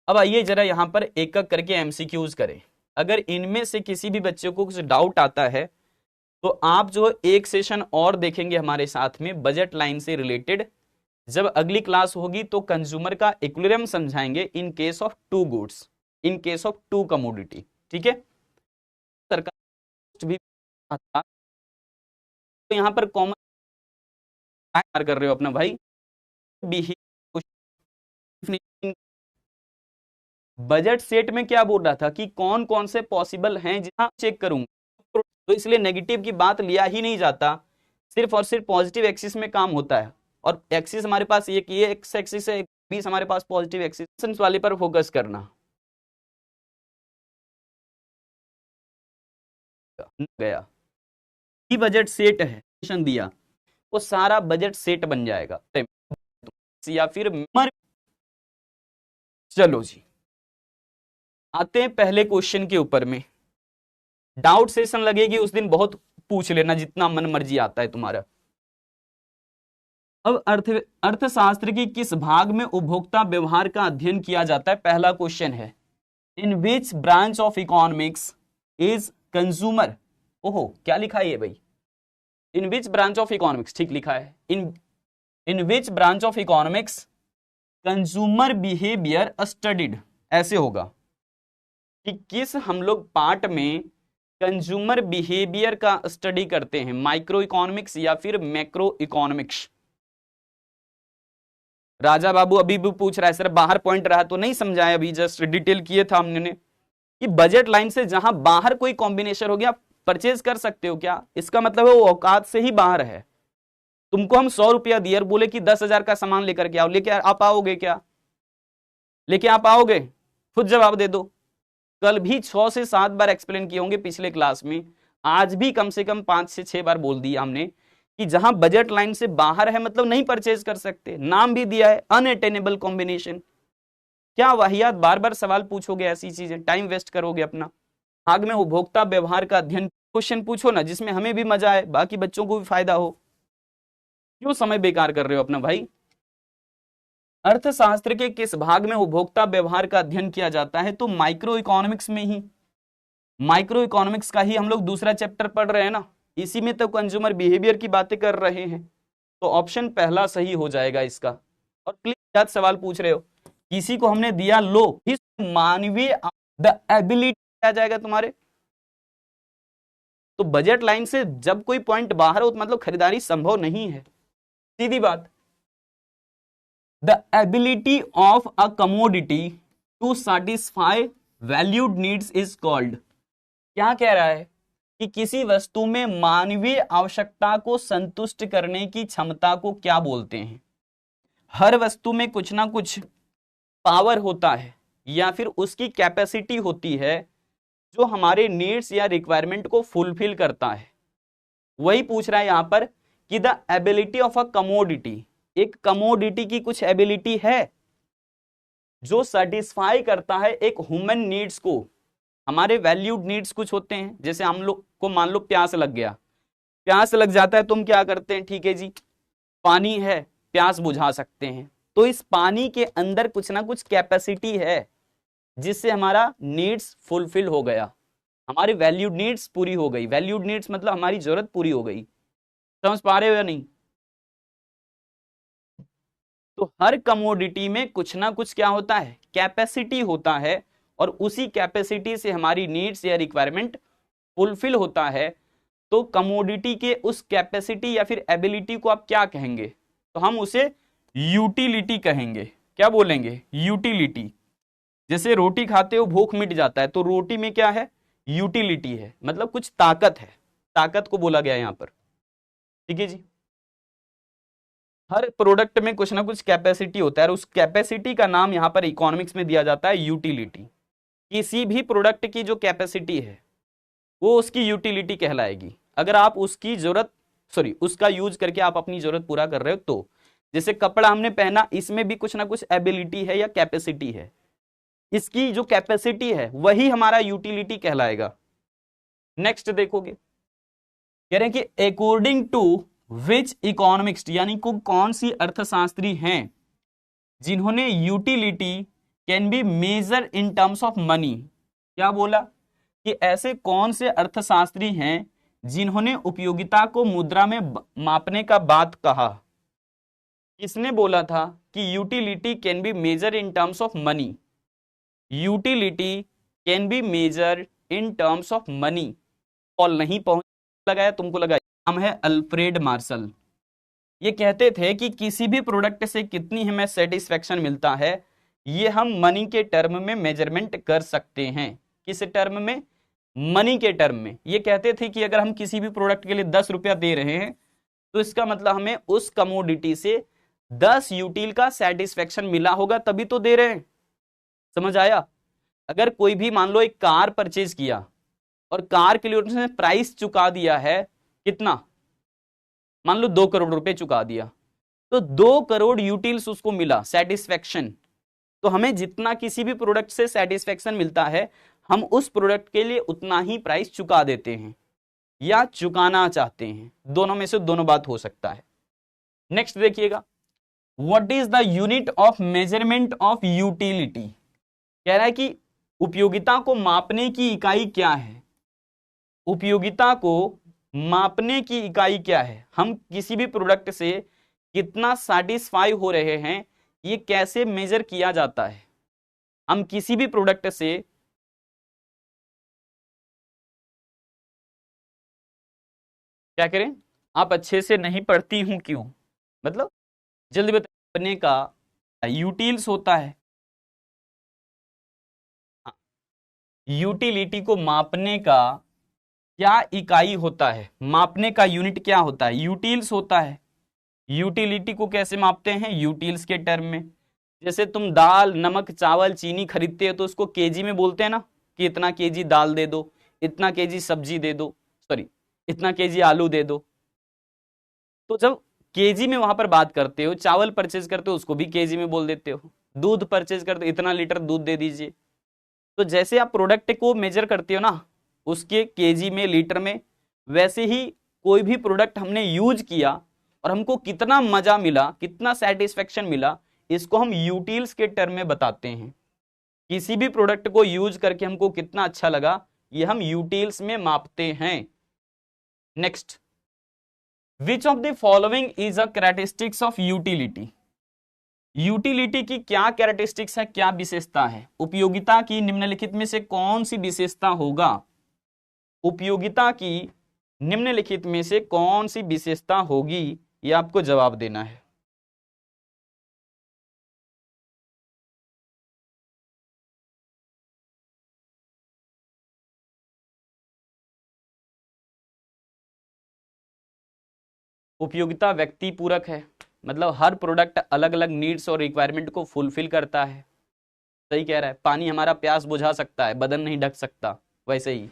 अब आइए जरा यहां पर एक एक करके एमसीक्यूज करें। अगर इनमें से किसी भी बच्चे को कुछ डाउट आता है तो आप जो एक सेशन और देखेंगे हमारे साथ में बजट लाइन से रिलेटेड। जब अगली क्लास होगी तो कंज्यूमर का इक्विलिब्रियम समझाएंगे इन case of 2 goods, in case of 2 commodity. ठीक है? सरकार भी आता, तो यहां पर कॉमन कर रहे हो अपना भाई, बजट सेट में क्या बोल रहा था कि कौन कौन से पॉसिबल हैं, जहां चेक करूंगा। तो इसलिए नेगेटिव की बात लिया ही नहीं जाता, सिर्फ और सिर्फ पॉजिटिव एक्सिस में काम होता है। और एक्सिस हमारे पास ये एक्स एक्सिस है, 20 हमारे पास पॉजिटिव एक्सिस वाले पर फोकस करना गया कि बजट सेट है दिया, वो सारा बजट सेट बन जाएगा या फिर चलो जी आते हैं पहले क्वेश्चन के ऊपर में। डाउट सेशन लगेगी उस दिन, बहुत पूछ लेना जितना मन मर्जी आता है तुम्हारा। अब अर्थशास्त्र की किस भाग में उपभोक्ता व्यवहार का अध्ययन किया जाता है? पहला क्वेश्चन है, in which branch of economics is consumer, ओहो क्या लिखा है ये भाई, in which branch of economics, ठीक लिखा है, in which branch of economics consumer behaviour studied, ऐसे होगा कि किस हम लोग पार्ट में कंज्यूमर बिहेवियर का स्टडी करते हैं, माइक्रो इकोनॉमिक्स या फिर मैक्रो इकोनॉमिक्स। राजा बाबू अभी भी पूछ रहा है सर बाहर पॉइंट रहा तो नहीं समझाया, अभी जस्ट डिटेल किए था हमने कि बजट लाइन से जहां बाहर कोई कॉम्बिनेशन हो गया परचेज कर सकते हो क्या, इसका मतलब है वो औकात से ही बाहर है। तुमको हम 100 रुपया दिए और बोले कि 10,000 का सामान लेकर के आओ, लेके आप आओगे क्या? लेके आप आओगे? खुद जवाब दे दो। कल भी 6 से 7 बार एक्सप्लेन किए होंगे पिछले क्लास में, आज भी कम से कम 5 से 6 बार बोल दिया हमने कि जहां बजट लाइन से बाहर है मतलब नहीं परचेज कर सकते। नाम भी दिया है अनअटेनेबल कॉम्बिनेशन। क्या वाहियात बार बार सवाल पूछोगे, ऐसी चीजें टाइम वेस्ट करोगे अपना। भाग में उपभोक्ता व्यवहार का अध्ययन क्वेश्चन पूछो ना जिसमें हमें भी मजा आए, बाकी बच्चों को भी फायदा हो। क्यों समय बेकार कर रहे हो अपना भाई? अर्थशास्त्र के किस भाग में उपभोक्ता व्यवहार का अध्ययन किया जाता है? तो माइक्रो इकोनॉमिक्स में ही। माइक्रो इकोनॉमिक्स का ही हम लोग दूसरा चैप्टर पढ़ रहे हैं ना, इसी में तो कंज्यूमर बिहेवियर की बातें कर रहे हैं। तो ऑप्शन पहला सही हो जाएगा इसका। और क्लियर सवाल पूछ रहे हो, किसी को हमने दिया लो, मानवीय द एबिलिटी आ जाएगा तुम्हारे। तो बजट लाइन से जब कोई पॉइंट बाहर हो तो मतलब खरीदारी संभव नहीं है, सीधी बात। The ability of a commodity to satisfy valued needs is called, क्या कह रहा है कि किसी वस्तु में मानवीय आवश्यकता को संतुष्ट करने की क्षमता को क्या बोलते हैं? हर वस्तु में कुछ ना कुछ पावर होता है या फिर उसकी कैपेसिटी होती है जो हमारे नीड्स या रिक्वायरमेंट को फुलफिल करता है। वही पूछ रहा है यहां पर कि the ability of a commodity, एक कमोडिटी की कुछ एबिलिटी है जो सेटिस्फाई करता है एक ह्यूमन नीड्स को। हमारे वैल्यूड नीड्स कुछ होते हैं, जैसे हम लोग को मान लो प्यास लग गया, प्यास लग जाता है, तुम क्या करते हैं, ठीक है जी पानी है, प्यास बुझा सकते हैं। तो इस पानी के अंदर कुछ ना कुछ कैपेसिटी है जिससे हमारा नीड्स फुलफिल हो गया, हमारी वैल्यूड नीड्स पूरी हो गई। वैल्यूड नीड्स मतलब हमारी जरूरत पूरी हो गई। समझ पा रहे हो या नहीं? तो हर कमोडिटी में कुछ ना कुछ क्या होता है, कैपेसिटी होता है, और उसी कैपेसिटी से हमारी नीड्स या रिक्वायरमेंट फुलफिल होता है। तो कमोडिटी के उस कैपेसिटी या फिर एबिलिटी को आप क्या कहेंगे, तो हम उसे यूटिलिटी कहेंगे। क्या बोलेंगे, यूटिलिटी। जैसे रोटी खाते हो भूख मिट जाता है, तो रोटी में क्या है, यूटिलिटी है, मतलब कुछ ताकत है, ताकत को बोला गया यहां पर। ठीक है जी, हर प्रोडक्ट में कुछ ना कुछ कैपेसिटी होता है, और उस कैपेसिटी का नाम यहां पर इकोनॉमिक्स में दिया जाता है यूटिलिटी। किसी भी प्रोडक्ट की जो कैपेसिटी है वो उसकी यूटिलिटी कहलाएगी। अगर आप उसकी जरूरत उसका यूज करके आप अपनी जरूरत पूरा कर रहे हो, तो जैसे कपड़ा हमने पहना, इसमें भी कुछ ना कुछ एबिलिटी है या कैपेसिटी है, इसकी जो कैपेसिटी है वही हमारा यूटिलिटी कहलाएगा। नेक्स्ट देखोगे, कह रहे हैं कि अकॉर्डिंग टू विच इकोनॉमिक्स, यानी को कौन सी अर्थशास्त्री हैं जिन्होंने utility can be measure in terms of money. क्या बोला कि ऐसे कौन से अर्थशास्त्री हैं जिन्होंने उपयोगिता को मुद्रा में मापने का बात कहा। किसने बोला था कि utility can be measure in terms of money, utility can be measure in terms of money. Call नहीं पहुंच लगाया, तुमको लगा, नाम है अल्फ्रेड मार्शल। ये कहते थे कि किसी भी प्रोडक्ट से कितनी हमें सेटिस्फेक्शन मिलता है ये हम मनी के टर्म में मेजरमेंट कर सकते हैं। किस टर्म में, मनी के टर्म में। ये कहते थे कि अगर हम किसी भी प्रोडक्ट के लिए 10 रुपया दे रहे हैं तो इसका मतलब हमें उस कमोडिटी से 10 यूटिल का सेटिस्फेक्शन मिला होगा तभी तो दे रहे हैं। समझ आया? अगर कोई भी मान लो एक कार परचेज किया और कार के लिए उसने प्राइस चुका दिया है कितना, मान लो 2 करोड़ रुपए चुका दिया, तो 2 करोड़ यूटिल्स उसको मिला सेटिस्फेक्शन। तो हमें जितना किसी भी प्रोडक्ट से सेटिस्फेक्शन मिलता है हम उस प्रोडक्ट के लिए उतना ही प्राइस चुका देते हैं या चुकाना चाहते हैं, दोनों में से दोनों बात हो सकता है। नेक्स्ट देखिएगा, what is the unit of measurement of utility. कह रहा है कि उपयोगिता को मापने की इकाई क्या है, उपयोगिता को मापने की इकाई क्या है, हम किसी भी प्रोडक्ट से कितना सेटिस्फाई हो रहे हैं ये कैसे मेजर किया जाता है। हम किसी भी प्रोडक्ट से क्या करें, आप अच्छे से नहीं पढ़ती हूं क्यों, मतलब जल्दी बताने का यूटिल्स होता है, यूटिलिटी को मापने का क्या इकाई होता है, मापने का यूनिट क्या होता है, यूटिल्स होता है। यूटिलिटी को कैसे मापते हैं, यूटिल्स के टर्म में। जैसे तुम दाल नमक चावल चीनी खरीदते हो तो उसको केजी में बोलते हैं ना, कि इतना केजी दाल दे दो, इतना केजी सब्जी दे दो, इतना केजी आलू दे दो। तो जब केजी में वहां पर बात करते हो, चावल परचेज करते हो उसको भी केजी में बोल देते हो, दूध परचेज करते हो इतना लीटर दूध दे दीजिए। तो जैसे आप प्रोडक्ट को मेजर करते हो ना उसके केजी में लीटर में, वैसे ही कोई भी प्रोडक्ट हमने यूज किया और हमको कितना मजा मिला कितना सेटिस्फेक्शन मिला इसको हम यूटिल्स के टर्म में बताते हैं। किसी भी प्रोडक्ट को यूज करके हमको कितना अच्छा लगा ये हम यूटिल्स में मापते हैं। Next, which of the following is a characteristics of utility. Utility की क्या कैरेक्टरिस्टिक्स है, क्या विशेषता है, उपयोगिता की निम्नलिखित में से कौन सी विशेषता होगा, उपयोगिता की निम्नलिखित में से कौन सी विशेषता होगी ये आपको जवाब देना है। उपयोगिता व्यक्ति पूरक है, मतलब हर प्रोडक्ट अलग अलग नीड्स और रिक्वायरमेंट को फुलफिल करता है। सही कह रहा है, पानी हमारा प्यास बुझा सकता है, बदन नहीं ढक सकता, वैसे ही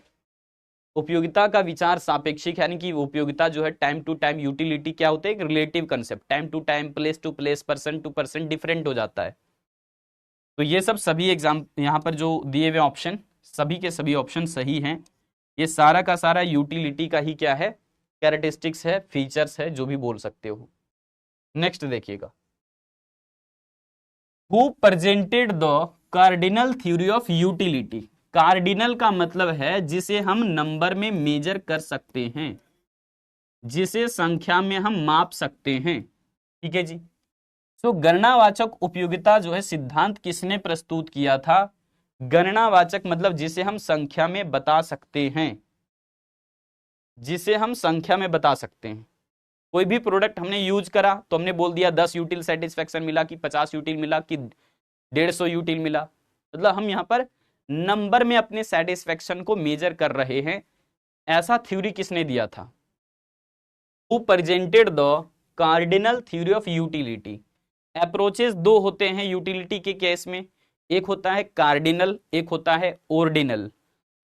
उपयोगिता का विचार सापेक्षिक, यानी कि उपयोगिता जो है टाइम टू टाइम, यूटिलिटी क्या होता है, एक relative concept, time to time, place to place, person to person different हो जाता है। तो ये सब सभी एग्जाम यहाँ पर जो दिए हुए ऑप्शन, सभी के सभी ऑप्शन सही हैं। ये सारा का सारा यूटिलिटी का ही क्या है, कैरेक्टरिस्टिक्स है, फीचर्स है, जो भी बोल सकते हो। नेक्स्ट देखिएगा, who presented the cardinal theory of utility. Cardinal का मतलब है जिसे हम नंबर में मेजर कर सकते हैं, जिसे संख्या में हम माप सकते हैं, ठीक है जी। तो गणनावाचक उपयोगिता जो है सिद्धांत किसने प्रस्तुत किया था? गणनावाचक मतलब जिसे हम संख्या में बता सकते हैं, जिसे हम संख्या में बता सकते हैं। कोई भी प्रोडक्ट हमने यूज करा तो हमने बोल दिया 10 यूटिल सेटिस्फेक्शन मिला, कि 50 यूटिल मिला, कि 150 यूटिल मिला। मतलब हम यहाँ पर नंबर में अपने सेटिस्फेक्शन को मेजर कर रहे हैं। ऐसा थ्योरी किसने दिया था? Who presented the cardinal theory of utility. Approaches दो होते हैं यूटिलिटी के केस में, एक होता है कार्डिनल, एक होता है ऑर्डिनल।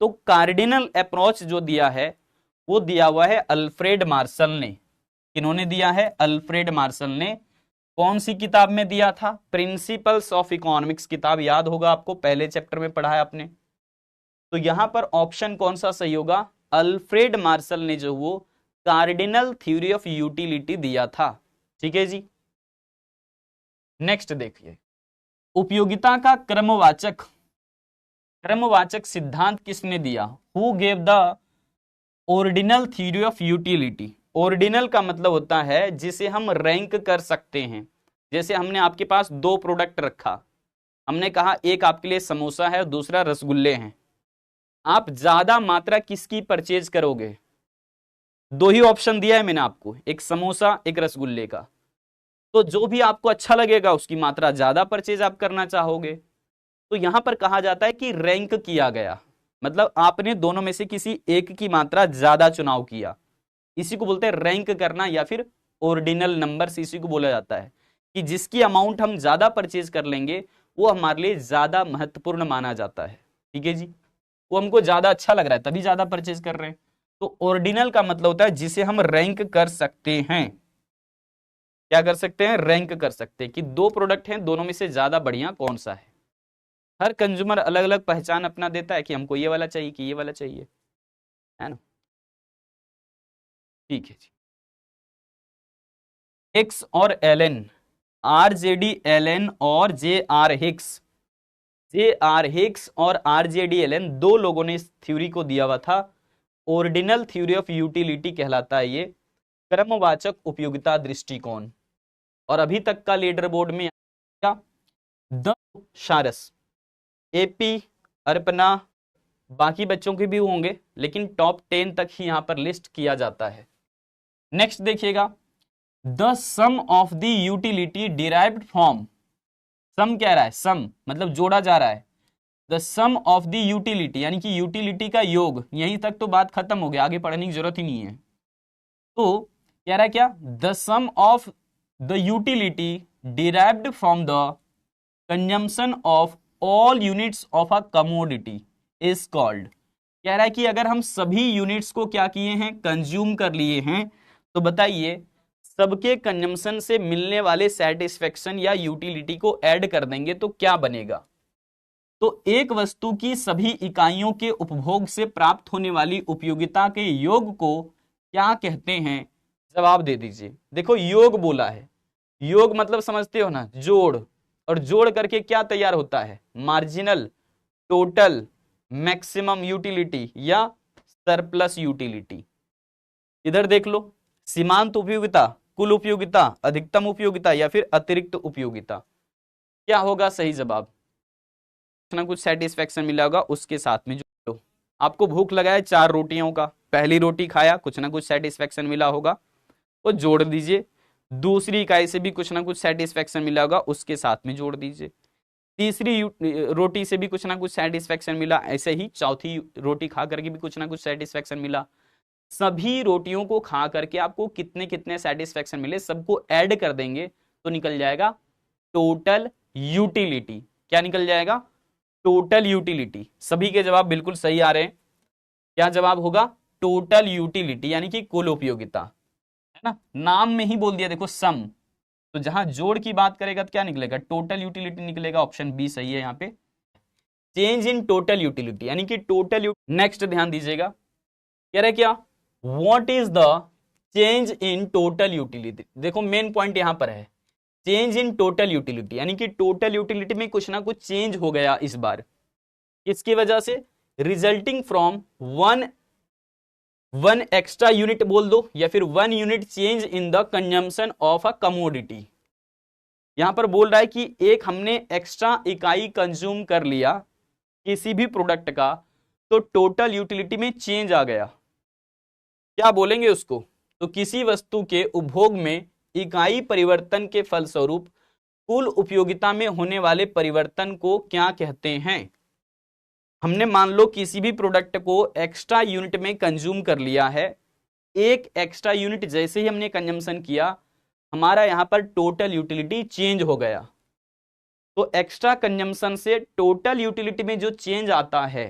तो कार्डिनल अप्रोच जो दिया है वो दिया हुआ है अल्फ्रेड मार्शल ने। किन्होंने दिया है? अल्फ्रेड मार्शल ने। कौन सी किताब में दिया था? प्रिंसिपल्स ऑफ इकोनॉमिक्स किताब, याद होगा आपको, पहले चैप्टर में पढ़ा है आपने। तो यहां पर ऑप्शन कौन सा सही होगा? अल्फ्रेड मार्शल ने जो वो कार्डिनल थ्योरी ऑफ यूटिलिटी दिया था, ठीक है जी। नेक्स्ट देखिए, उपयोगिता का क्रमवाचक सिद्धांत किसने दिया? Who gave the ordinal theory of utility. Ordinal का मतलब होता है जिसे हम रैंक कर सकते हैं। जैसे हमने आपके पास दो प्रोडक्ट रखा, हमने कहा एक आपके लिए समोसा है और दूसरा रसगुल्ले हैं। आप ज्यादा मात्रा किसकी परचेज करोगे? दो ही ऑप्शन दिया है मैंने आपको, एक समोसा एक रसगुल्ले का। तो जो भी आपको अच्छा लगेगा उसकी मात्रा ज्यादा परचेज आप करना चाहोगे। तो यहां पर कहा जाता है कि रैंक किया गया, मतलब आपने दोनों में से किसी एक की मात्रा ज्यादा चुनाव किया। इसी को बोलते हैं रैंक करना, या फिर ऑर्डिनल नंबर्स इसी को बोला जाता है, कि जिसकी अमाउंट हम ज्यादा परचेज कर लेंगे वो हमारे लिए ज्यादा महत्वपूर्ण माना जाता है, ठीक है जी। वो हमको ज्यादा अच्छा लग रहा है तभी ज्यादा परचेज कर रहे हैं। तो ऑर्डिनल का मतलब होता है जिसे हम रैंक कर सकते हैं। क्या कर सकते हैं? रैंक कर सकते हैं कि दो प्रोडक्ट हैं, दोनों में से ज्यादा बढ़िया कौन सा है। हर कंज्यूमर अलग अलग पहचान अपना देता है कि हमको ये वाला चाहिए कि ये वाला चाहिए, है ना। ठीक है जी। हिक्स और एलन, आरजेडी एलन और जे आर हिक्स और आरजेडी एलन, दो लोगों ने इस थ्योरी को दिया हुआ था। ऑर्डिनल थ्योरी ऑफ यूटिलिटी कहलाता है ये, क्रमवाचक उपयोगिता दृष्टिकोण। और अभी तक का लीडर बोर्ड में क्या? द शारस, एपी, अर्पणा, बाकी बच्चों के भी होंगे, लेकिन टॉप 10 तक ही यहां पर लिस्ट किया जाता है। नेक्स्ट देखिएगा, the sum of the utility derived from. Sum कह रहा है, सम मतलब जोड़ा जा रहा है। The sum of the utility यानी कि यूटिलिटी का योग, यहीं तक तो बात खत्म हो गया, आगे पढ़ने की जरूरत ही नहीं है। तो कह रहा है क्या? The sum of the utility derived from the consumption of all units of a commodity is called. कह रहा है कि अगर हम सभी यूनिट्स को क्या किए हैं? कंज्यूम कर लिए हैं, तो बताइए सबके कंजम्पशन से मिलने वाले सेटिस्फेक्शन या यूटिलिटी को ऐड कर देंगे तो क्या बनेगा? तो एक वस्तु की सभी इकाइयों के उपभोग से प्राप्त होने वाली उपयोगिता के योग को क्या कहते हैं? जवाब दे दीजिए। देखो योग बोला है, योग मतलब समझते हो ना, जोड़, और जोड़ करके क्या तैयार होता है? मार्जिनल, टोटल, मैक्सिमम यूटिलिटी या सरप्लस यूटिलिटी। इधर देख लो, सीमांत उपयोगिता, कुल उपयोगिता, अधिकतम उपयोगिता या फिर अतिरिक्त उपयोगिता। क्या होगा सही जवाब? कुछ ना कुछ सेटिस्फेक्शन मिला होगा उसके साथ में जोड़ लो। आपको भूख लगा है 4 रोटियों का, पहली रोटी खाया, कुछ ना कुछ सेटिस्फेक्शन मिला होगा, वो जोड़ दीजिए। दूसरी इकाई से भी कुछ ना कुछ सेटिस्फेक्शन मिला होगा, उसके साथ में जोड़ दीजिए। तीसरी रोटी से भी कुछ ना कुछ सेटिस्फेक्शन मिला, ऐसे ही चौथी रोटी खा करके भी कुछ ना कुछ सेटिस्फेक्शन मिला। सभी रोटियों को खा करके आपको कितने कितने सेटिस्फेक्शन मिले, सबको ऐड कर देंगे तो निकल जाएगा टोटल यूटिलिटी। क्या निकल जाएगा? Total utility. सभी के जवाब बिल्कुल सही आ रहे हैं। क्या जवाब होगा? टोटल यूटिलिटी यानी कि कुल उपयोगिता, है ना, नाम में ही बोल दिया देखो सम, तो जहां जोड़ की बात करेगा तो क्या निकलेगा, टोटल यूटिलिटी निकलेगा, ऑप्शन बी सही है यहाँ पे। चेंज इन टोटल यूटिलिटी यानी कि टोटल। नेक्स्ट ध्यान दीजिएगा, कह रहे क्या, what is the change in total utility. देखो मेन पॉइंट यहां पर है चेंज इन टोटल यूटिलिटी, यानी कि टोटल यूटिलिटी में कुछ ना कुछ चेंज हो गया इस बार, किसकी वजह से, resulting from one extra unit बोल दो, या फिर 1 unit change in the consumption of a commodity. यहां पर बोल रहा है कि एक हमने एक्स्ट्रा इकाई कंज्यूम कर लिया किसी भी प्रोडक्ट का, तो टोटल यूटिलिटी में चेंज आ गया, क्या बोलेंगे उसको, तो किसी वस्तु के उपभोग में इकाई परिवर्तन के फलस्वरूप कुल उपयोगिता में होने वाले परिवर्तन को क्या कहते हैं। हमने मान लो किसी भी प्रोडक्ट को एक्स्ट्रा यूनिट में कंज्यूम कर लिया है, एक एक्स्ट्रा यूनिट जैसे ही हमने कंजम्पशन किया, हमारा यहां पर टोटल यूटिलिटी चेंज हो गया। तो एक्स्ट्रा कंजम्पशन से टोटल यूटिलिटी में जो चेंज आता है,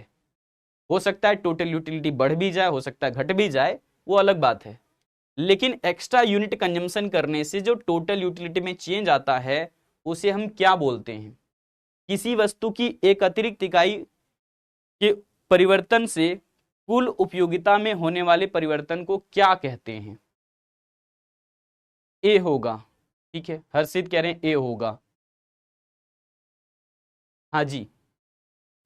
हो सकता है टोटल यूटिलिटी बढ़ भी जाए, हो सकता है घट भी जाए, वो अलग बात है, लेकिन एक्स्ट्रा यूनिट कंजम्पशन करने से जो टोटल यूटिलिटी में चेंज आता है उसे हम क्या बोलते हैं। किसी वस्तु की एक अतिरिक्त इकाई के परिवर्तन से कुल उपयोगिता में होने वाले परिवर्तन को क्या कहते हैं। ए होगा, ठीक है, हर्षित कह रहे हैं ए होगा, हाँ जी,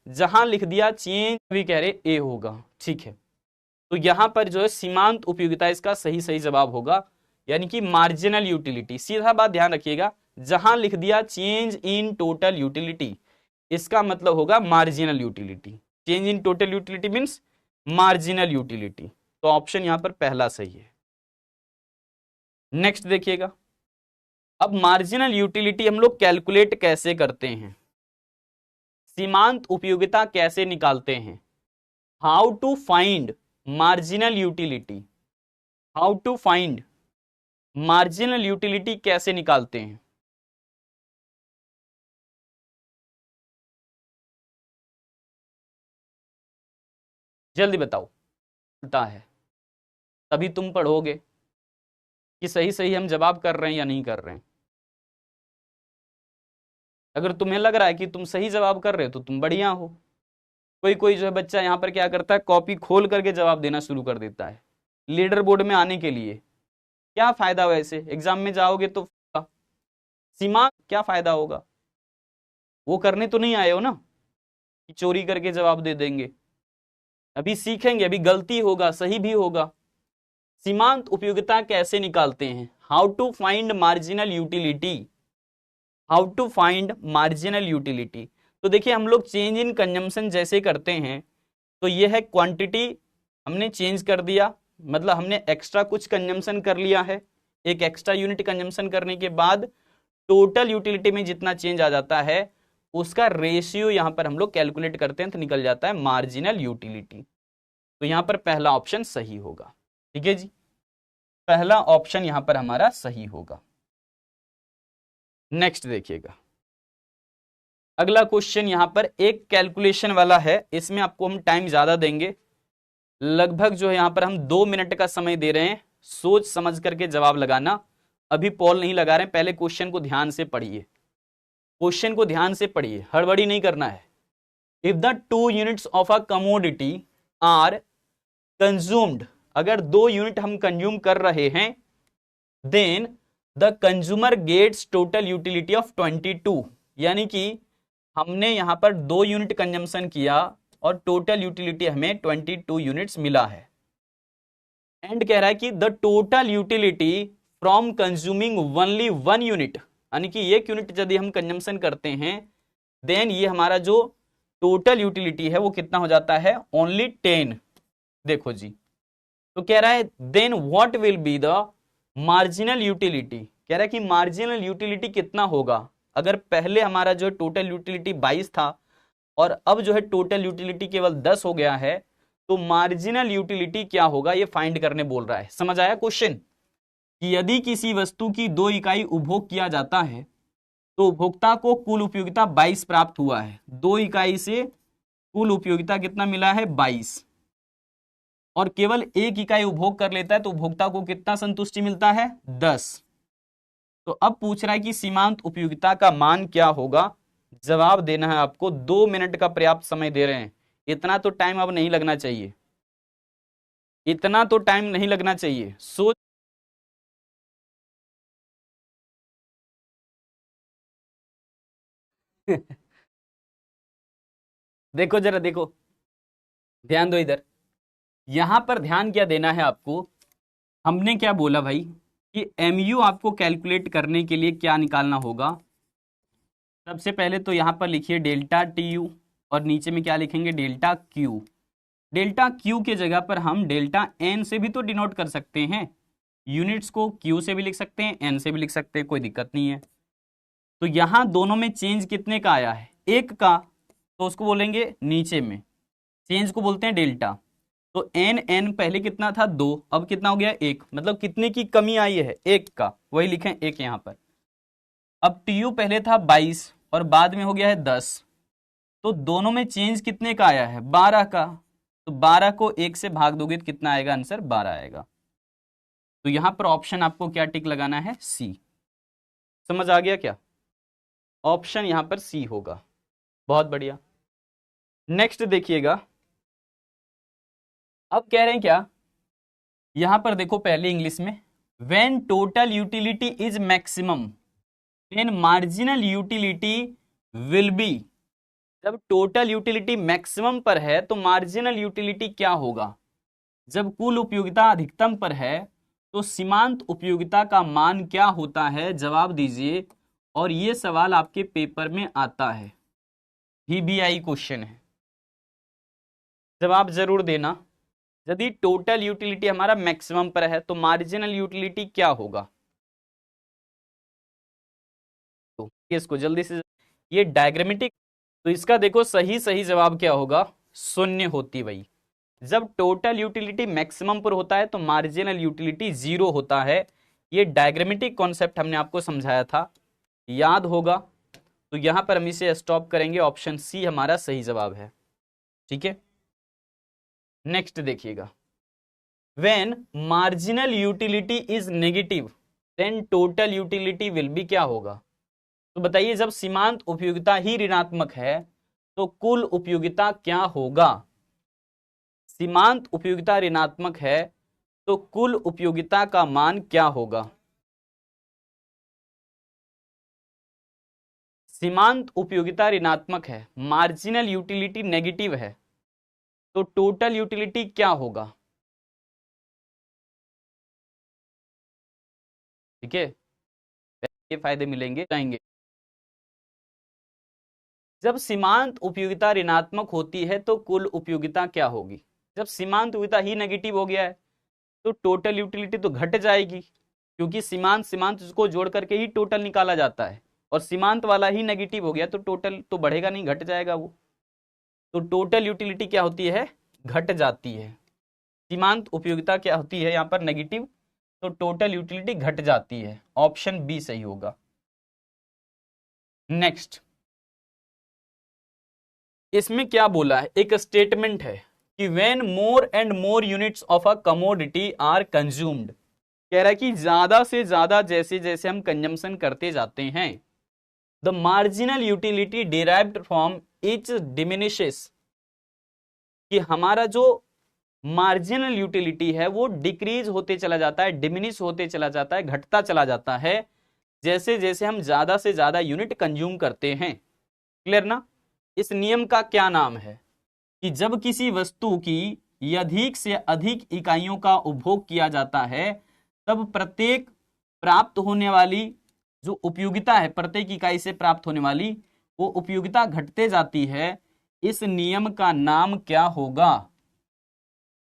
जहां लिख दिया चेंज भी कह रहे ए होगा, ठीक है। तो यहां पर जो है सीमांत उपयोगिता इसका सही जवाब होगा, यानी कि मार्जिनल यूटिलिटी। सीधा बात ध्यान रखिएगा, जहां लिख दिया चेंज इन टोटल यूटिलिटी, इसका मतलब होगा marginal utility. Change in total utility means marginal utility, तो ऑप्शन यहां पर पहला सही है। नेक्स्ट देखिएगा, अब मार्जिनल यूटिलिटी हम लोग कैलकुलेट कैसे करते हैं, सीमांत उपयोगिता कैसे निकालते हैं, how to find marginal utility, how to find marginal utility कैसे निकालते हैं। जल्दी बताओ, पता है तभी तुम पढ़ोगे कि सही सही हम जवाब कर रहे हैं या नहीं कर रहे हैं। अगर तुम्हें लग रहा है कि तुम सही जवाब कर रहे हो तो तुम बढ़िया हो। कोई कोई जो है बच्चा यहाँ पर क्या करता है, कॉपी खोल करके जवाब देना शुरू कर देता है लीडर बोर्ड में आने के लिए। क्या फायदा, वैसे एग्जाम में जाओगे तो सीमा क्या फायदा होगा, वो करने तो नहीं आए हो ना कि चोरी करके जवाब दे देंगे। अभी सीखेंगे, अभी गलती होगा सही भी होगा। सीमांत उपयोगिता कैसे निकालते हैं, how to find marginal utility, how to find marginal utility. तो देखिए हम लोग चेंज इन कंजम्पशन जैसे करते हैं, तो ये है क्वांटिटी हमने चेंज कर दिया, मतलब हमने एक्स्ट्रा कुछ कंजम्पशन कर लिया है, एक एक्स्ट्रा यूनिट कंजम्पशन करने के बाद टोटल यूटिलिटी में जितना चेंज आ जाता है उसका रेशियो यहां पर हम लोग कैलकुलेट करते हैं, तो निकल जाता है मार्जिनल यूटिलिटी। तो यहां पर पहला ऑप्शन सही होगा, ठीक है जी, पहला ऑप्शन यहां पर हमारा सही होगा। नेक्स्ट देखिएगा, अगला क्वेश्चन यहां पर एक कैलकुलेशन वाला है, इसमें आपको हम टाइम ज्यादा देंगे, लगभग जो है यहां पर हम 2 मिनट का समय दे रहे हैं, सोच समझ करके जवाब लगाना। अभी पॉल नहीं लगा रहे हैं, पहले क्वेश्चन को ध्यान से पढ़िए, क्वेश्चन को ध्यान से पढ़िए, हड़बड़ी नहीं करना है। If the 2 units of a commodity are consumed, अगर 2 यूनिट हम कंज्यूम कर रहे हैं, then the consumer gets total utility of 22, यानी कि हमने यहां पर 2 यूनिट कंजम्पशन किया और टोटल यूटिलिटी हमें 22 यूनिट्स मिला है। एंड कह रहा है कि the total utility from consuming only 1 unit, यानी कि 1 यूनिट यदि हम कंजम्पशन करते हैं, देन ये हमारा जो टोटल यूटिलिटी है वो कितना हो जाता है, ओनली 10। देखो जी, तो कह रहा है then what will be the marginal utility, कह रहा है कि मार्जिनल यूटिलिटी कितना होगा। अगर पहले हमारा जो टोटल यूटिलिटी 22 था और अब जो है टोटल यूटिलिटी केवल 10 हो गया है, तो मार्जिनल यूटिलिटी क्या होगा ये फाइंड करने बोल रहा है। समझ आया क्वेश्चन, कि यदि किसी वस्तु की 2 इकाई उपभोग किया जाता है तो उपभोक्ता को कुल उपयोगिता 22 प्राप्त हुआ है, 2 इकाई से कुल उपयोगिता कितना मिला है, 22। और केवल 1 इकाई उपभोग कर लेता है तो उपभोक्ता को कितना संतुष्टि मिलता है? 10। तो अब पूछ रहा है कि सीमांत उपयोगिता का मान क्या होगा। जवाब देना है आपको, 2 मिनट का पर्याप्त समय दे रहे हैं। इतना तो टाइम अब नहीं लगना चाहिए, इतना तो टाइम नहीं लगना चाहिए, सोच। देखो जरा देखो, ध्यान दो इधर। यहां पर ध्यान क्या देना है आपको, हमने क्या बोला भाई कि एमयू आपको कैलकुलेट करने के लिए क्या निकालना होगा। सबसे पहले तो यहां पर लिखिए डेल्टा टी यू, और नीचे में क्या लिखेंगे? Delta Q. डेल्टा क्यू के जगह पर हम डेल्टा एन से भी तो डिनोट कर सकते हैं। यूनिट्स को क्यू से भी लिख सकते हैं, एन से भी लिख सकते हैं, कोई दिक्कत नहीं है। तो यहां दोनों में चेंज कितने का आया है? 1 का, तो उसको बोलेंगे नीचे में चेंज को बोलते हैं डेल्टा। तो एन एन पहले कितना था? 2, अब कितना हो गया? 1। मतलब कितने की कमी आई है? 1 का, वही लिखें 1 यहां पर। अब टी यू पहले था 22 और बाद में हो गया है 10, तो दोनों में चेंज कितने का आया है? 12 का। तो 12 को 1 से भाग दोगे तो कितना आएगा? आंसर 12 आएगा। तो यहां पर ऑप्शन आपको क्या टिक लगाना है? सी। समझ आ गया क्या? ऑप्शन यहां पर सी होगा। बहुत बढ़िया। नेक्स्ट देखिएगा, अब कह रहे हैं क्या, यहां पर देखो पहले इंग्लिश में, when total utility is maximum then marginal utility will be. जब टोटल यूटिलिटी मैक्सिमम पर है तो मार्जिनल यूटिलिटी क्या होगा? जब कुल उपयोगिता अधिकतम पर है तो सीमांत उपयोगिता का मान क्या होता है? जवाब दीजिए। और ये सवाल आपके पेपर में आता है, VBI क्वेश्चन है, जवाब जरूर देना। यदि टोटल यूटिलिटी हमारा मैक्सिमम पर है तो मार्जिनल यूटिलिटी क्या होगा? तो इसको जल्दी से, ये डायग्रामेटिक, तो इसका देखो सही सही जवाब क्या होगा? शून्य होती वही। जब टोटल यूटिलिटी मैक्सिमम पर होता है तो मार्जिनल यूटिलिटी 0 होता है। ये डायग्रामेटिक कॉन्सेप्ट हमने आपको समझाया था, याद होगा। तो यहां पर हम इसे स्टॉप करेंगे, ऑप्शन सी हमारा सही जवाब है। ठीक है, नेक्स्ट देखिएगा, when marginal utility is negative then total utility will be, क्या होगा? तो बताइए, जब सीमांत उपयोगिता ही ऋणात्मक है तो कुल उपयोगिता क्या होगा? सीमांत उपयोगिता ऋणात्मक है तो कुल उपयोगिता का मान क्या होगा? सीमांत उपयोगिता ऋणात्मक है, मार्जिनल यूटिलिटी नेगेटिव है, तो टोटल यूटिलिटी क्या होगा? ठीक है, ये फायदे मिलेंगे जाएंगे। जब सीमांत उपयोगिता ऋणात्मक होती है तो कुल उपयोगिता क्या होगी? जब सीमांत उपयोगिता ही नेगेटिव हो गया है तो टोटल यूटिलिटी तो घट जाएगी, क्योंकि सीमांत सीमांत को जोड़ करके ही टोटल निकाला जाता है, और सीमांत वाला ही नेगेटिव हो गया तो टोटल तो बढ़ेगा नहीं, घट जाएगा वो। तो टोटल यूटिलिटी क्या होती है? घट जाती है। सीमांत उपयोगिता क्या होती है यहाँ पर? नेगेटिव, तो टोटल यूटिलिटी घट जाती है। ऑप्शन बी सही होगा। नेक्स्ट, इसमें क्या बोला है? एक स्टेटमेंट है कि when more and more units of a commodity are consumed, कह रहा है कि ज्यादा से ज्यादा जैसे जैसे हम कंजम्पशन करते जाते हैं, the marginal utility derived from each diminishes, कि हमारा जो मार्जिनल यूटिलिटी है वो डिक्रीज होते चला जाता है, डिमिनिश होते चला जाता है, घटता चला जाता है, जैसे जैसे हम ज्यादा से ज्यादा यूनिट कंज्यूम करते हैं। क्लियर ना? इस नियम का क्या नाम है? कि जब किसी वस्तु की अधिक से अधिक इकाइयों का उपभोग किया जाता है तब प्रत्येक प्राप्त होने वाली जो उपयोगिता है, प्रत्येक इकाई से प्राप्त होने वाली वो उपयोगिता घटते जाती है। इस नियम का नाम क्या होगा?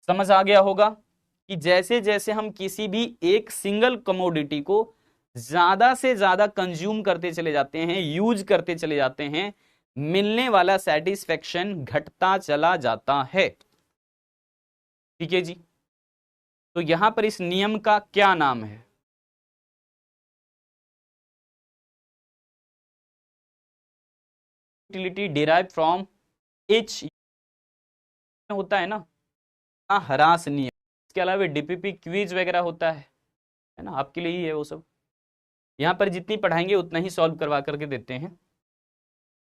समझ आ गया होगा कि जैसे जैसे हम किसी भी एक सिंगल कमोडिटी को ज्यादा से ज्यादा कंज्यूम करते चले जाते हैं, यूज करते चले जाते हैं, मिलने वाला सेटिस्फेक्शन घटता चला जाता है। ठीक है जी, तो यहां पर इस नियम का क्या नाम है? यूटिलिटी डिराइव फ्रॉम एच, होता है ना, ह्रास नियम। इसके अलावा डीपीपी क्विज वगैरह होता है ना, आपके लिए ही है वो सब। यहाँ पर जितनी पढ़ाएंगे उतना ही सॉल्व करवा करके देते हैं।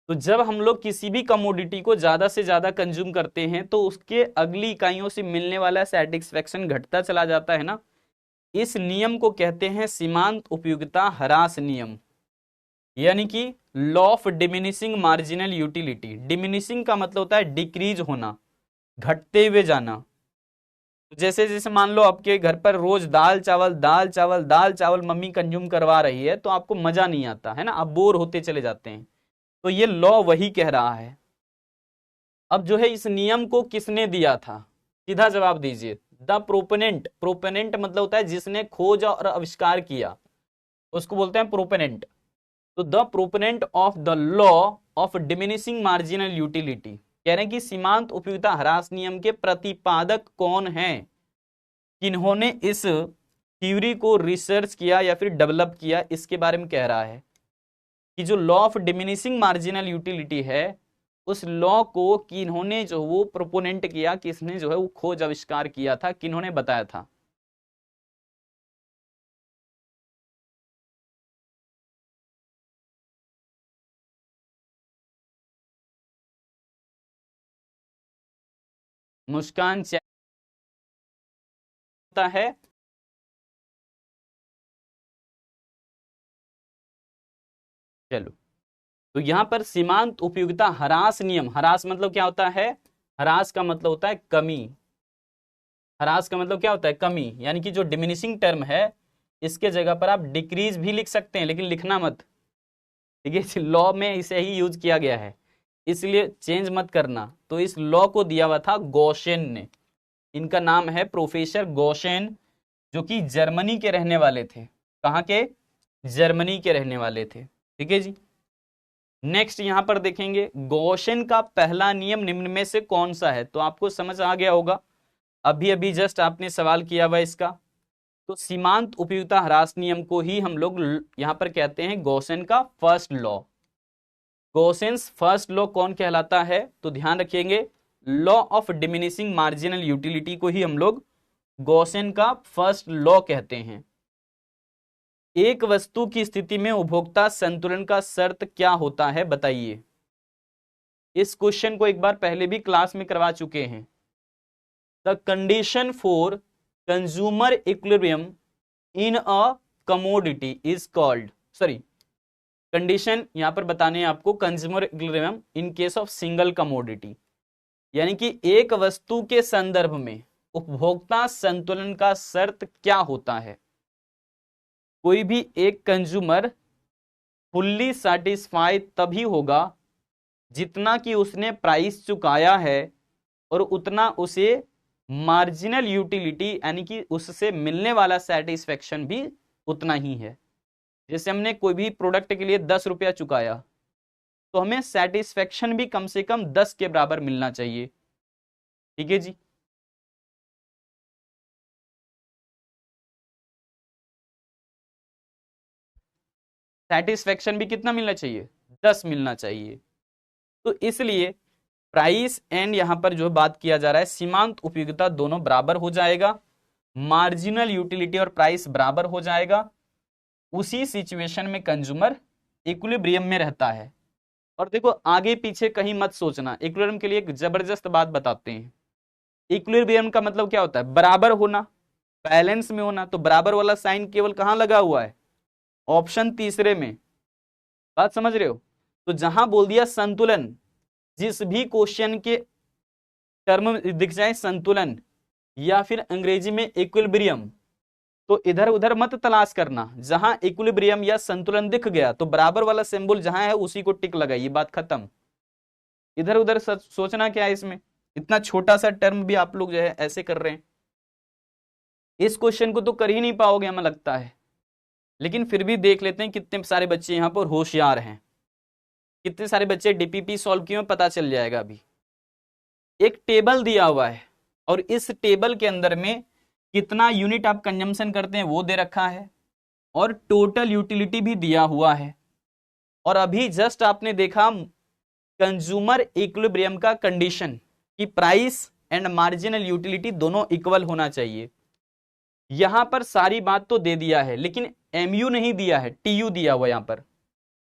तो जब हम लोग किसी भी कमोडिटी को ज्यादा से ज्यादा कंज्यूम करते हैं तो उसके अगली इकाइयों से मिलने वाला सेटिस्फेक्शन घटता चला जाता है ना। इस नियम को कहते हैं सीमांत उपयोगिता ह्रास नियम, यानी कि law of diminishing marginal utility. Diminishing का मतलब होता है डिक्रीज होना, घटते हुए जाना। जैसे जैसे मान लो आपके घर पर रोज दाल चावल दाल चावल दाल चावल मम्मी कंज्यूम करवा रही है तो आपको मजा नहीं आता है ना, आप बोर होते चले जाते हैं। तो ये लॉ वही कह रहा है। अब जो है इस नियम को किसने दिया था, सीधा जवाब दीजिए। The proponent. प्रोपोनेंट मतलब होता है जिसने खोज और आविष्कार किया, उसको बोलते हैं प्रोपोनेंट। तो the proponent of the law of diminishing marginal utility, कह रहे हैं कि सीमांत उपयोगिता ह्रास नियम के प्रतिपादक कौन हैं, किन्होंने इस थ्योरी को रिसर्च किया या फिर डेवलप किया, इसके बारे में कह रहा है कि जो law of diminishing marginal utility है उस लॉ को किन्होंने जो वो प्रोपोनेंट किया, किसने जो है वो खोज आविष्कार किया था, किन्होंने बताया था। मुस्कान होता है। चलो, तो यहां पर सीमांत उपयोगिता ह्रास नियम, ह्रास मतलब क्या होता है, ह्रास का मतलब होता है कमी। ह्रास का मतलब क्या होता है, कमी, यानी कि जो डिमिनिशिंग टर्म है इसके जगह पर आप डिक्रीज भी लिख सकते हैं, लेकिन लिखना मत, ठीक है। लॉ में इसे ही यूज किया गया है इसलिए चेंज मत करना। तो इस लॉ को दिया हुआ था गॉशेन ने। इनका नाम है प्रोफेसर गॉशेन, जो कि जर्मनी के रहने वाले थे। कहाँ के, जर्मनी के रहने वाले थे, ठीक है जी। नेक्स्ट यहां पर देखेंगे गॉशेन का पहला नियम निम्न में से कौन सा है, तो आपको समझ आ गया होगा, अभी अभी जस्ट आपने सवाल किया हुआ इसका। तो सीमांत उपयोगिता ह्रास नियम को ही हम लोग यहां पर कहते हैं गॉशेन का first law. Gossen's first law कौन कहलाता है, तो ध्यान रखिएंगे, law of diminishing marginal utility को ही हम लोग गॉसेन का फर्स्ट लॉ कहते हैं। एक वस्तु की स्थिति में उपभोक्ता संतुलन का शर्त क्या होता है बताइए। इस क्वेश्चन को एक बार पहले भी क्लास में करवा चुके हैं। The condition for consumer equilibrium in a commodity is called, sorry, condition यहां पर बताने हैं आपको, consumer equilibrium in case of single commodity, यानी कि एक वस्तु के संदर्भ में उपभोक्ता संतुलन का शर्त क्या होता है। कोई भी एक कंज्यूमर फुल्ली सेटिस्फाई तभी होगा जितना कि उसने प्राइस चुकाया है और उतना उसे मार्जिनल यूटिलिटी यानी कि उससे मिलने वाला सेटिस्फेक्शन भी उतना ही है। जैसे हमने कोई भी प्रोडक्ट के लिए 10 रुपया चुकाया तो हमें सेटिस्फेक्शन भी कम से कम 10 के बराबर मिलना चाहिए, ठीक है जी। सेटिस्फेक्शन भी कितना मिलना चाहिए, 10 मिलना चाहिए। तो इसलिए प्राइस एंड यहां पर जो बात किया जा रहा है सीमांत उपयोगिता दोनों बराबर हो जाएगा, मार्जिनल यूटिलिटी और प्राइस बराबर हो जाएगा, उसी सिचुएशन में कंज्यूमर इक्विलिब्रियम में रहता है। और देखो आगे पीछे कहीं मत सोचना, इक्विलिब्रियम के लिए एक जबरदस्त बात बताते हैं। इक्विलिब्रियम का मतलब क्या होता है, बराबर होना, बैलेंस में होना। तो बराबर वाला साइन केवल कहां लगा हुआ है, ऑप्शन तीसरे में, बात समझ रहे हो। तो जहां बोल दिया संतुलन, जिस भी क्वेश्चन के टर्म दिख जाए संतुलन या फिर अंग्रेजी में इक्विलिब्रियम, तो इधर उधर मत तलाश करना। जहां इक्विलिब्रियम या संतुलन दिख गया तो बराबर वाला सिंबल जहां है उसी को टिक लगाइए, बात खत्म। इधर उधर सोचना क्या है इसमें, इतना छोटा सा टर्म भी आप लोग जो है ऐसे कर रहे हैं। इस क्वेश्चन को तो कर ही नहीं पाओगे हमें लगता है, लेकिन फिर भी देख लेते हैं कितने सारे बच्चे यहाँ पर होशियार हैं, कितने सारे बच्चे डीपीपी सॉल्व किए पता चल जाएगा। अभी एक टेबल दिया हुआ है और इस टेबल के अंदर में कितना यूनिट आप कंजम्पशन करते हैं वो दे रखा है और टोटल यूटिलिटी भी दिया हुआ है। और अभी जस्ट आपने देखा कंज्यूमर इक्विलिब्रियम का कंडीशन कि प्राइस एंड मार्जिनल यूटिलिटी दोनों इक्वल होना चाहिए। यहां पर सारी बात तो दे दिया है, लेकिन एमयू नहीं दिया है, टीयू दिया हुआ यहां पर।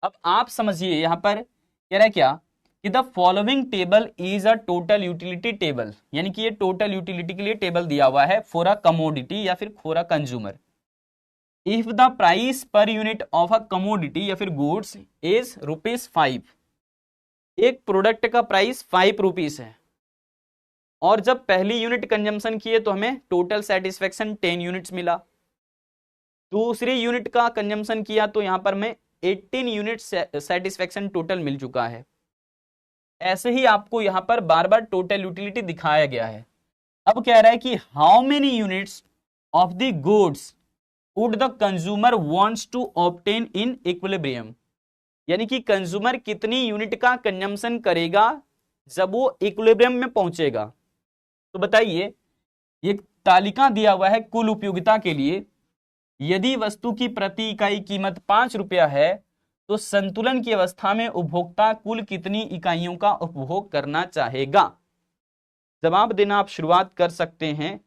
अब आप समझिए यहां पर कह रहा है क्या कि the following table is a total utility table, यानी कि ये टोटल यूटिलिटी के लिए टेबल दिया हुआ है फॉर अ कमोडिटी या फिर for a consumer. If the price per unit of a commodity या फिर गुड्स इज ₹5, एक प्रोडक्ट का प्राइस 5 रुपीस है, और जब पहली यूनिट कंजम्पशन किए तो हमें टोटल सेटिस्फेक्शन 10 यूनिट्स मिला। दूसरी यूनिट का कंजम्पशन किया तो यहां पर हमें 18 यूनिट सेटिस्फेक्शन टोटल मिल चुका है। ऐसे ही आपको यहां पर बार बार टोटल यूटिलिटी दिखाया गया है। अब कह रहा है कि how many units of the goods would the consumer wants to obtain in equilibrium, यानी कि कंज्यूमर कितनी यूनिट का कंजम्पशन करेगा जब वो इक्विलिब्रियम में पहुंचेगा। तो बताइए, ये तालिका दिया हुआ है कुल उपयोगिता के लिए। यदि वस्तु की प्रति इकाई कीमत 5 रुपया है तो संतुलन की अवस्था में उपभोक्ता कुल कितनी इकाइयों का उपभोग करना चाहेगा। जवाब देना आप शुरुआत कर सकते हैं,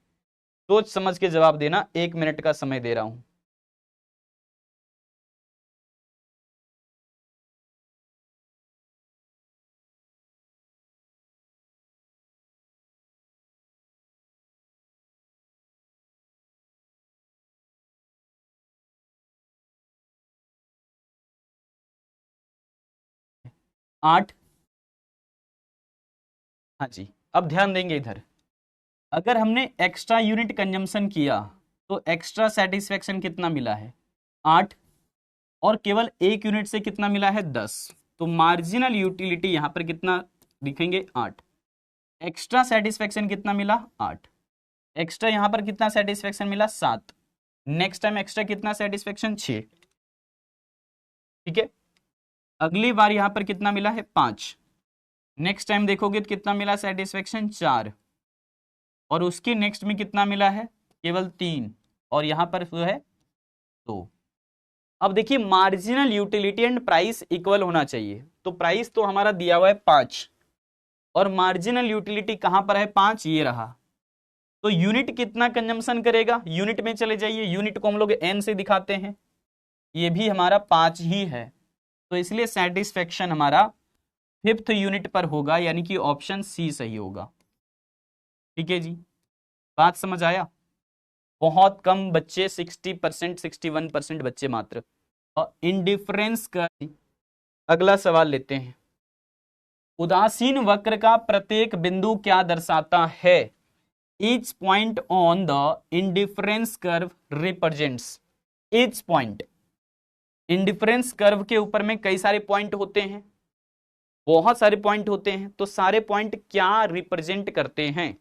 सोच समझ के जवाब देना। 1 मिनट का समय दे रहा हूं। आठ। हाँ जी, अब ध्यान देंगे इधर। अगर हमने एक्स्ट्रा यूनिट कंजम्पशन किया तो एक्स्ट्रा सेटिस्फेक्शन कितना मिला है? 8। और केवल एक यूनिट से कितना मिला है? 10। तो मार्जिनल यूटिलिटी यहां पर कितना लिखेंगे? 8। एक्स्ट्रा सेटिस्फेक्शन कितना मिला? 8। एक्स्ट्रा यहां पर कितना सेटिस्फेक्शन मिला? 7। नेक्स्ट टाइम एक्स्ट्रा कितना सेटिस्फेक्शन? 6। ठीक है। अगली बार यहां पर कितना मिला है? 5। नेक्स्ट टाइम देखोगे तो कितना मिला सेटिस्फेक्शन? 4। और उसके नेक्स्ट में कितना मिला है? केवल 3। और यहां पर जो है 2। अब देखिए, marginal utility and price equal होना चाहिए। तो प्राइस तो हमारा दिया हुआ है 5, और मार्जिनल यूटिलिटी कहां पर है? 5, ये रहा। तो यूनिट कितना कंजम्पशन करेगा? यूनिट में चले जाइए, यूनिट को हम लोग एन से दिखाते हैं, ये भी हमारा 5 ही है। तो इसलिए सेटिस्फेक्शन हमारा 5th यूनिट पर होगा, यानी कि ऑप्शन सी सही होगा। ठीक है जी, बात समझ आया? बहुत कम बच्चे, 60%, 61% बच्चे मात्र। और इंडिफरेंस का अगला सवाल लेते हैं। उदासीन वक्र का प्रत्येक बिंदु क्या दर्शाता है? Each point on the indifference curve represents. Each point, indifference curve के ऊपर में कई सारे पॉइंट होते हैं, बहुत सारे पॉइंट होते हैं। तो सारे पॉइंट क्या रिप्रेजेंट करते हैं?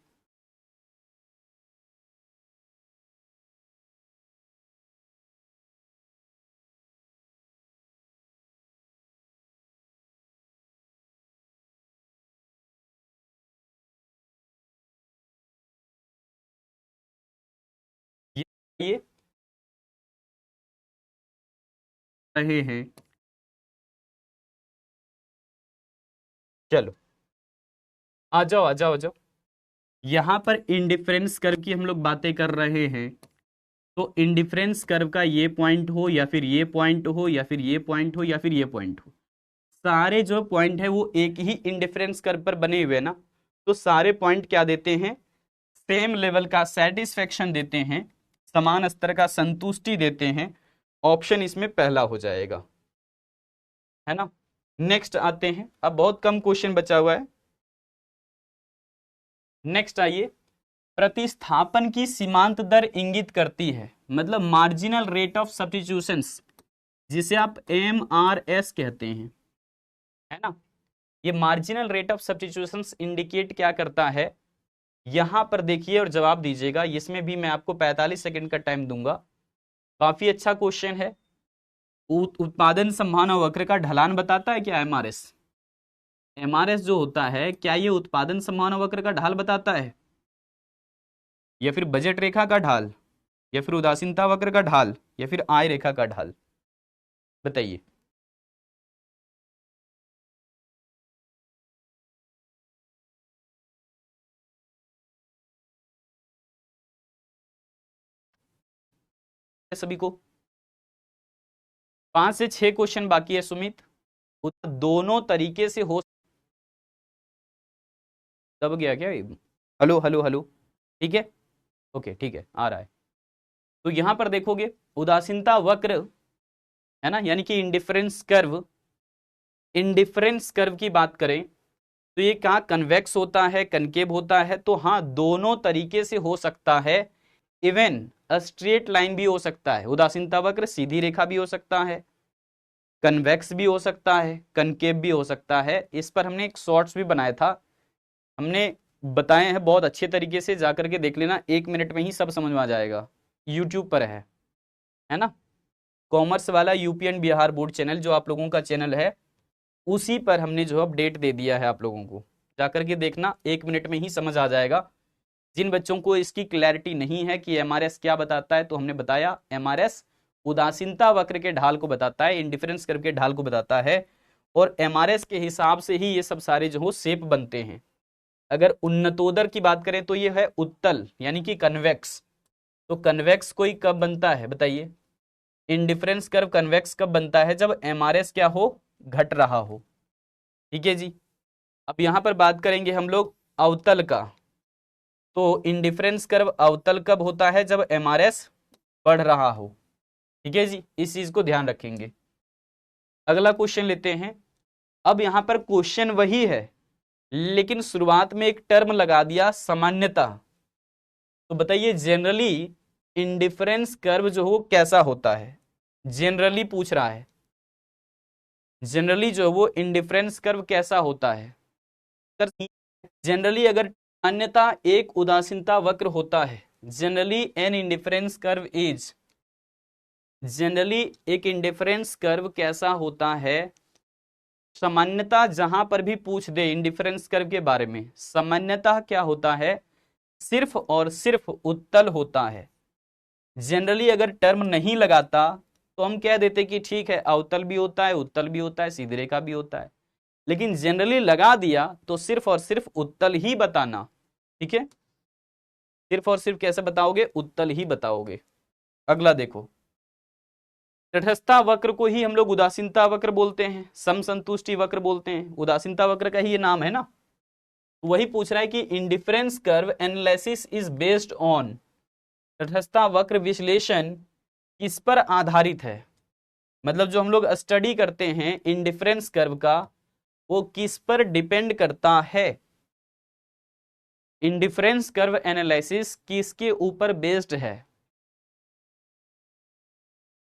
ये रहे हैं। चलो आ जाओ आ जाओ आ जाओ। यहां पर इंडिफरेंस कर्व की हम लोग बातें कर रहे हैं। तो इंडिफरेंस कर्व का ये पॉइंट हो या फिर ये पॉइंट हो या फिर ये पॉइंट हो या फिर ये पॉइंट हो, सारे जो पॉइंट है वो एक ही इंडिफरेंस कर्व पर बने हुए ना। तो सारे पॉइंट क्या देते हैं? सेम लेवल का सेटिस्फेक्शन देते हैं, समान स्तर का संतुष्टि देते हैं। ऑप्शन इसमें पहला हो जाएगा, है ना। नेक्स्ट आते हैं, अब बहुत कम क्वेश्चन बचा हुआ है। नेक्स्ट आइए। प्रतिस्थापन की सीमांत दर इंगित करती है, मतलब मार्जिनल रेट ऑफ सब्स्टिट्यूशंस, जिसे आप MRS कहते हैं, है ना। ये marginal rate of substitutions indicate क्या करता है? यहां पर देखिए और जवाब दीजिएगा। इसमें भी मैं आपको 45 सेकंड का टाइम दूंगा। काफी अच्छा क्वेश्चन है। उत्पादन संभावना वक्र का ढलान बताता है क्या MRS? MRS जो होता है, क्या ये उत्पादन संभावना वक्र का ढाल बताता है, या फिर बजट रेखा का ढाल, या फिर उदासीनता वक्र का ढाल, या फिर आय रेखा का ढाल? बताइए। सभी को? 5 से 6 क्वेश्चन बाकी है सुमित। दोनों तरीके से हो, दब गया क्या? हेलो हेलो हेलो, ठीक है, ओके ठीक है, आ रहा है। तो यहां पर देखोगे उदासीनता वक्र है ना, यानी कि इंडिफरेंस कर्व, इंडिफरेंस कर्व की बात करें तो ये क्या कन्वेक्स होता है, कनकेव होता है? तो हाँ, दोनों तरीके से हो सकता है। इवन स्ट्रेट लाइन भी हो सकता है, उदासीनता वक्र सीधी रेखा भी हो सकता है, कन्वेक्स भी हो सकता है, कनकेव भी हो सकता है। इस पर हमने एक शॉर्ट्स भी बनाया था, हमने बताए हैं बहुत अच्छे तरीके से, जाकर के देख लेना, 1 मिनट में ही सब समझ में आ जाएगा। यूट्यूब पर है ना, कॉमर्स वाला UP and Bihar board channel जो आप लोगों का चैनल है, उसी पर हमने जो अपडेट दे दिया है आप लोगों को, जाकर के देखना, 1 मिनट में ही समझ आ जाएगा। जिन बच्चों को इसकी क्लैरिटी नहीं है कि एमआरएस क्या बताता है, तो हमने बताया एमआरएस उदासीनता वक्र के ढाल को बताता है, इंडिफरेंस कर्व के ढाल को बताता है, और एमआरएस के हिसाब से ही ये सब सारे जो हो शेप बनते हैं। अगर उन्नतोदर की बात करें तो ये है उत्तल यानी कि कन्वेक्स। तो कन्वेक्स कोई कब बनता है बताइए? इंडिफरेंस कर्व कन्वेक्स कब बनता है? जब एमआरएस क्या हो, घट रहा हो। ठीक है जी। अब यहां पर बात करेंगे हम लोग अवतल का। तो इंडिफरेंस कर्व अवतल कब होता है? जब एमआरएस बढ़ रहा हो। ठीक है जी, इस चीज को ध्यान रखेंगे। अगला क्वेश्चन लेते हैं। अब यहां पर क्वेश्चन वही है, लेकिन शुरुआत में एक टर्म लगा दिया, सामान्यता। तो बताइए जनरली इंडिफरेंस कर्व जो हो कैसा होता है? जनरली पूछ रहा है, जनरली जो वो इंडिफरेंस कर्व कैसा होता है? जनरली अगर सामान्यता एक उदासीनता वक्र होता है, generally an indifference curve is, generally एक इंडिफरेंस कर्व कैसा होता है? सामान्यता जहां पर भी पूछ दे इंडिफरेंस कर्व के बारे में, सामान्यता क्या होता है? सिर्फ और सिर्फ उत्तल होता है। जनरली अगर टर्म नहीं लगाता तो हम कह देते कि ठीक है, अवतल भी होता है, उत्तल भी होता है, सीधी रेखा भी होता है। लेकिन जनरली लगा दिया तो सिर्फ और सिर्फ उत्तल ही बताना। ठीक है, सिर्फ और सिर्फ कैसे बताओगे? उत्तल ही बताओगे। अगला देखो, तटस्थता वक्र को ही हम लोग उदासीनता वक्र बोलते हैं, समसंतुष्टि वक्र बोलते हैं, उदासीनता वक्र का ही ये नाम है ना। वही पूछ रहा है कि indifference curve analysis is based on, तटस्थता वक्र विश्लेषण किस पर आधारित है? मतलब जो हम लोग स्टडी करते हैं इंडिफरेंस कर्व का, वो किस पर डिपेंड करता है? इंडिफरेंस कर्व एनालिसिस किसके ऊपर बेस्ड है?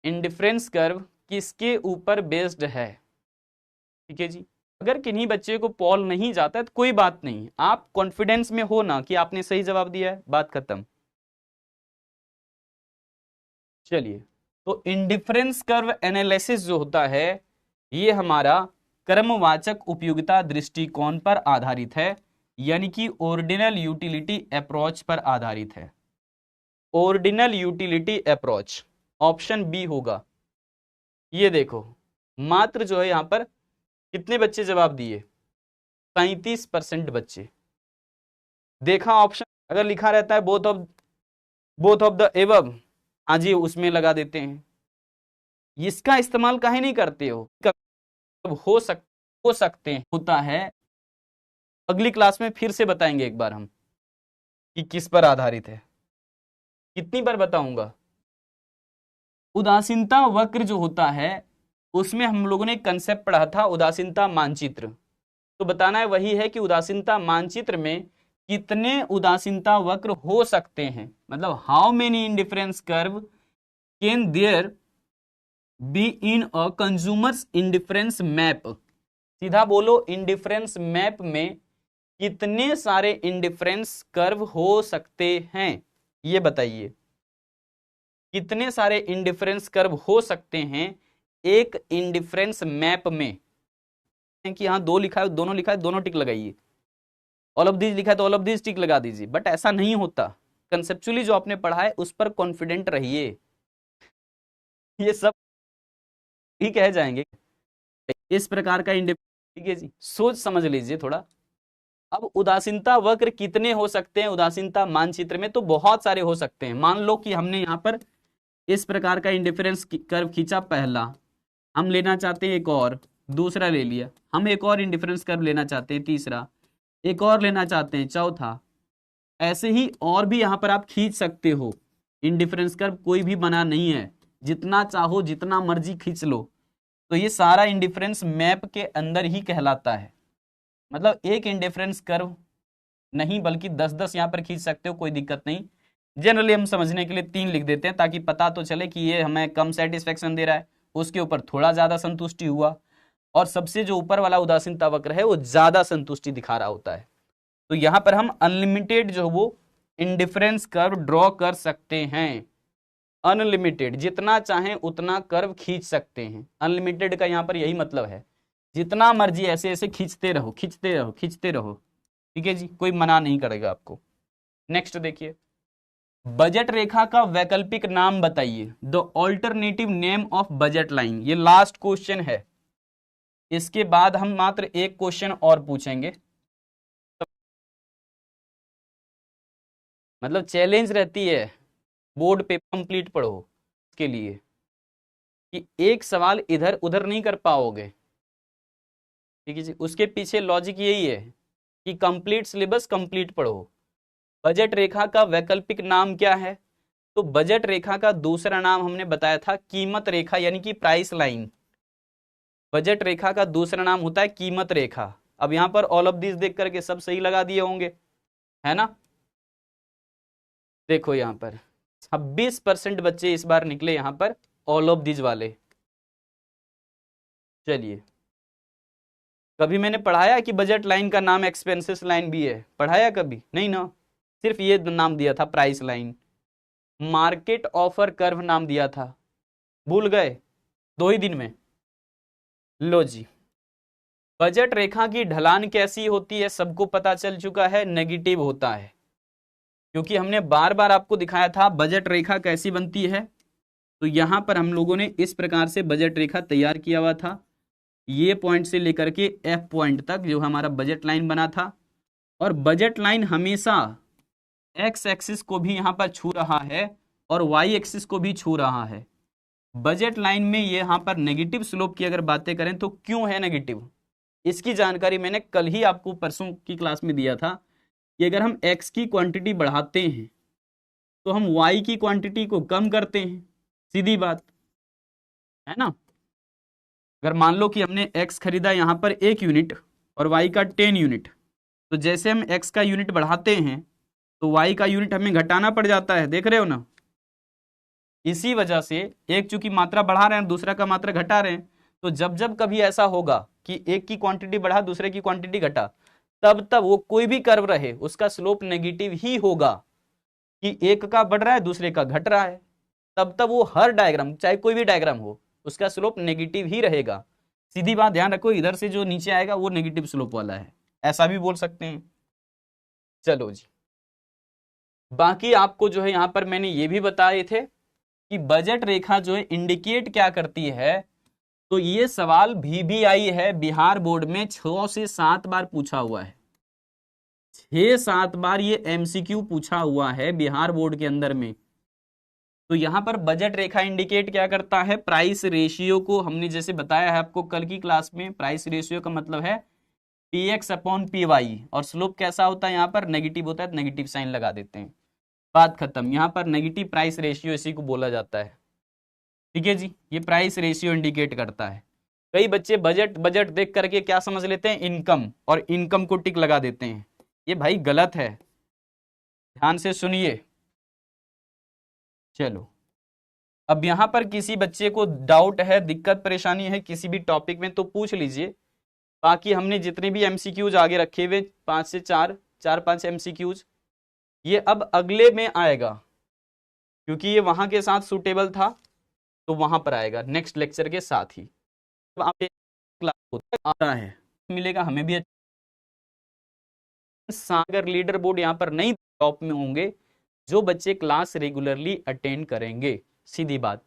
इंडिफरेंस कर्व किसके ऊपर बेस्ड है? ठीक है जी। अगर किन्हीं बच्चे को पॉल नहीं जाता है तो कोई बात नहीं, आप कॉन्फिडेंस में हो ना कि आपने सही जवाब दिया है, बात खत्म। चलिए, तो इंडिफरेंस कर्व एनालिसिस जो होता है, ये हमारा क्रमवाचक उपयोगिता दृष्टिकोण पर आधारित है, यानी कि ऑर्डिनल यूटिलिटी अप्रोच पर आधारित है। Ordinal utility approach, option B होगा। ये देखो, मात्र जो है यहां पर कितने बच्चे जवाब दिए? 37% बच्चे। देखा ऑप्शन अगर लिखा रहता है बोथ ऑफ द एबव, हाँ जी, उसमें लगा देते हैं। इसका इस्तेमाल काहे नहीं करते हो? हो सकते हैं, होता है। अगली क्लास में फिर से बताएंगे एक बार हम कि किस पर आधारित है। कितनी बार बताऊंगा? उदासीनता वक्र जो होता है उसमें हम लोगों ने कंसेप्ट पढ़ा था, उदासीनता मानचित्र। तो बताना है वही है कि उदासीनता मानचित्र में कितने उदासीनता वक्र हो सकते हैं, मतलब how many indifference curve can there be in a consumer's indifference map. सीधा बोलो, इंडिफरेंस मैप में कितने सारे इंडिफरेंस कर्व हो सकते हैं, ये बताइए। कितने सारे इंडिफरेंस कर्व हो सकते हैं एक इंडिफरेंस मैप में? कि हाँ दो लिखा है, दोनों लिखा है, दोनों टिक लगाइए। ऑल ऑफ दिस लिखा है तो ऑल ऑफ दिस टिक लगा दीजिए, बट ऐसा नहीं होता। कंसेप्चुअली जो आपने पढ़ा है उस पर कॉन्फिडेंट रहिए, ये सब ठीक कह जाएंगे। इस प्रकार का ठीक है जी, सोच समझ लीजिए थोड़ा। अब उदासीनता वक्र कितने हो सकते हैं उदासीनता मानचित्र में? तो बहुत सारे हो सकते हैं। मान लो कि हमने यहाँ पर इस प्रकार का इंडिफरेंस कर्व खींचा पहला, हम लेना चाहते हैं एक और, दूसरा ले लिया, हम एक और इंडिफरेंस कर्व लेना चाहते हैं तीसरा, एक और लेना चाहते हैं चौथा, ऐसे ही और भी यहाँ पर आप खींच सकते हो। इंडिफरेंस कर्व कोई भी बना नहीं है, जितना चाहो जितना मर्जी खींच लो। तो ये सारा इंडिफरेंस मैप के अंदर ही कहलाता है। मतलब एक इंडिफरेंस कर्व नहीं बल्कि 10-10 यहाँ पर खींच सकते हो, कोई दिक्कत नहीं। जनरली हम समझने के लिए 3 लिख देते हैं ताकि पता तो चले कि ये हमें कम सेटिस्फेक्शन दे रहा है, उसके ऊपर थोड़ा ज्यादा संतुष्टि हुआ, और सबसे जो ऊपर वाला उदासीनता वक्र है वो ज्यादा संतुष्टि दिखा रहा होता है। तो यहां पर हम अनलिमिटेड जो वो इंडिफरेंस कर्व ड्रॉ कर सकते हैं। अनलिमिटेड, जितना चाहें उतना कर्व खींच सकते हैं। अनलिमिटेड का यहां पर यही मतलब है, जितना मर्जी ऐसे ऐसे खींचते रहो, खींचते रहो, खींचते रहो। ठीक है जी, कोई मना नहीं करेगा आपको। नेक्स्ट देखिए, बजट रेखा का वैकल्पिक नाम बताइए। The alternative name of budget line. ये लास्ट क्वेश्चन है, इसके बाद हम मात्र एक क्वेश्चन और पूछेंगे। मतलब चैलेंज रहती है बोर्ड पे, कंप्लीट पढ़ो के लिए कि एक सवाल इधर उधर नहीं कर पाओगे। ठीक है जी, उसके पीछे लॉजिक यही है कि कंप्लीट सिलेबस कंप्लीट पढ़ो। बजट रेखा का वैकल्पिक नाम क्या है? तो बजट रेखा का दूसरा नाम हमने बताया था कीमत रेखा, यानी कि प्राइस लाइन। बजट रेखा का दूसरा नाम होता है कीमत रेखा। अब यहां पर ऑल ऑफ दिस देख करके सब सही लगा दिए होंगे, है ना? देखो यहां पर 26% बच्चे इस बार निकले यहां पर ऑल ऑफ दिस वाले। चलिए, कभी मैंने पढ़ाया कि बजट लाइन का नाम एक्सपेंसेस लाइन भी है? पढ़ाया कभी नहीं ना, सिर्फ ये नाम दिया था price line. Market offer curve नाम दिया था, भूल गए 2 ही दिन में। लो जी, बजट रेखा की ढलान कैसी होती है सबको पता चल चुका है, नेगेटिव होता है। क्योंकि हमने बार बार आपको दिखाया था बजट रेखा कैसी बनती है। तो यहां पर हम लोगों ने इस प्रकार से बजट रेखा तैयार किया हुआ था, ये पॉइंट से लेकर के एफ पॉइंट तक जो हमारा बजट लाइन बना था। और बजट लाइन हमेशा एक्स एक्सिस को भी यहां पर छू रहा है और वाई एक्सिस को भी छू रहा है। बजट लाइन में ये यहां पर नेगेटिव स्लोप की अगर बातें करें तो क्यों है नेगेटिव, इसकी जानकारी मैंने कल ही आपको परसों की क्लास में दिया था कि अगर हम एक्स की क्वांटिटी बढ़ाते हैं तो हम वाई की क्वांटिटी को कम करते हैं, सीधी बात है ना। अगर मान लो कि हमने एक्स खरीदा यहां पर 1 यूनिट और वाई का 10 यूनिट, तो जैसे हम एक्स का यूनिट बढ़ाते हैं तो वाई का यूनिट हमें घटाना पड़ जाता है, देख रहे हो ना। इसी वजह से एक चूंकि मात्रा बढ़ा रहे हैं, दूसरा का मात्रा घटा रहे हैं, तो जब जब कभी ऐसा होगा कि एक की क्वांटिटी बढ़ा दूसरे की क्वांटिटी घटा, तब तब वो कोई भी कर्व रहे उसका स्लोप नेगेटिव ही होगा। कि एक का बढ़ रहा है दूसरे का घट रहा है, तब तब वो हर डायग्राम चाहे कोई भी डायग्राम हो उसका स्लोप नेगेटिव ही रहेगा। सीधी बात ध्यान रखो, इधर से जो नीचे आएगा वो नेगेटिव स्लोप वाला है, ऐसा भी बोल सकते हैं। चलो जी, बाकी आपको जो है यहां पर मैंने ये भी बताए थे कि बजट रेखा जो है इंडिकेट क्या करती है। तो ये सवाल VBI है, बिहार बोर्ड में 6 से 7 बार पूछा हुआ है, 6-7 बार ये MCQ पूछा हुआ है बिहार बोर्ड के अंदर में। तो यहां पर बजट रेखा इंडिकेट क्या करता है, प्राइस रेशियो को। हमने जैसे बताया है आपको कल की क्लास में, प्राइस रेशियो का मतलब है PX/PY, और स्लोप कैसा होता है, यहां पर नेगेटिव होता है, नेगेटिव साइन लगा देते हैं, बात खत्म। यहां पर नेगेटिव प्राइस रेशियो इसी को बोला जाता है। ठीक है जी, ये प्राइस रेशियो इंडिकेट करता है। कई बच्चे बजट बजट देख करके क्या समझ लेते हैं, इनकम, और इनकम को टिक लगा देते हैं। ये भाई गलत है, ध्यान से सुनिए। चलो, अब यहां पर किसी बच्चे को डाउट है, दिक्कत परेशानी है किसी भी टॉपिक में तो पूछ लीजिए। बाकी हमने जितने भी MCQs आगे रखे हुए 5 से 4-5 MCQs, ये अब अगले में आएगा, क्योंकि ये वहां के साथ सूटेबल था तो वहां पर आएगा नेक्स्ट लेक्चर के साथ ही। आता है मिलेगा हमें भी। सागर लीडर बोर्ड यहाँ पर नहीं टॉप में होंगे जो बच्चे क्लास रेगुलरली अटेंड करेंगे, सीधी बात।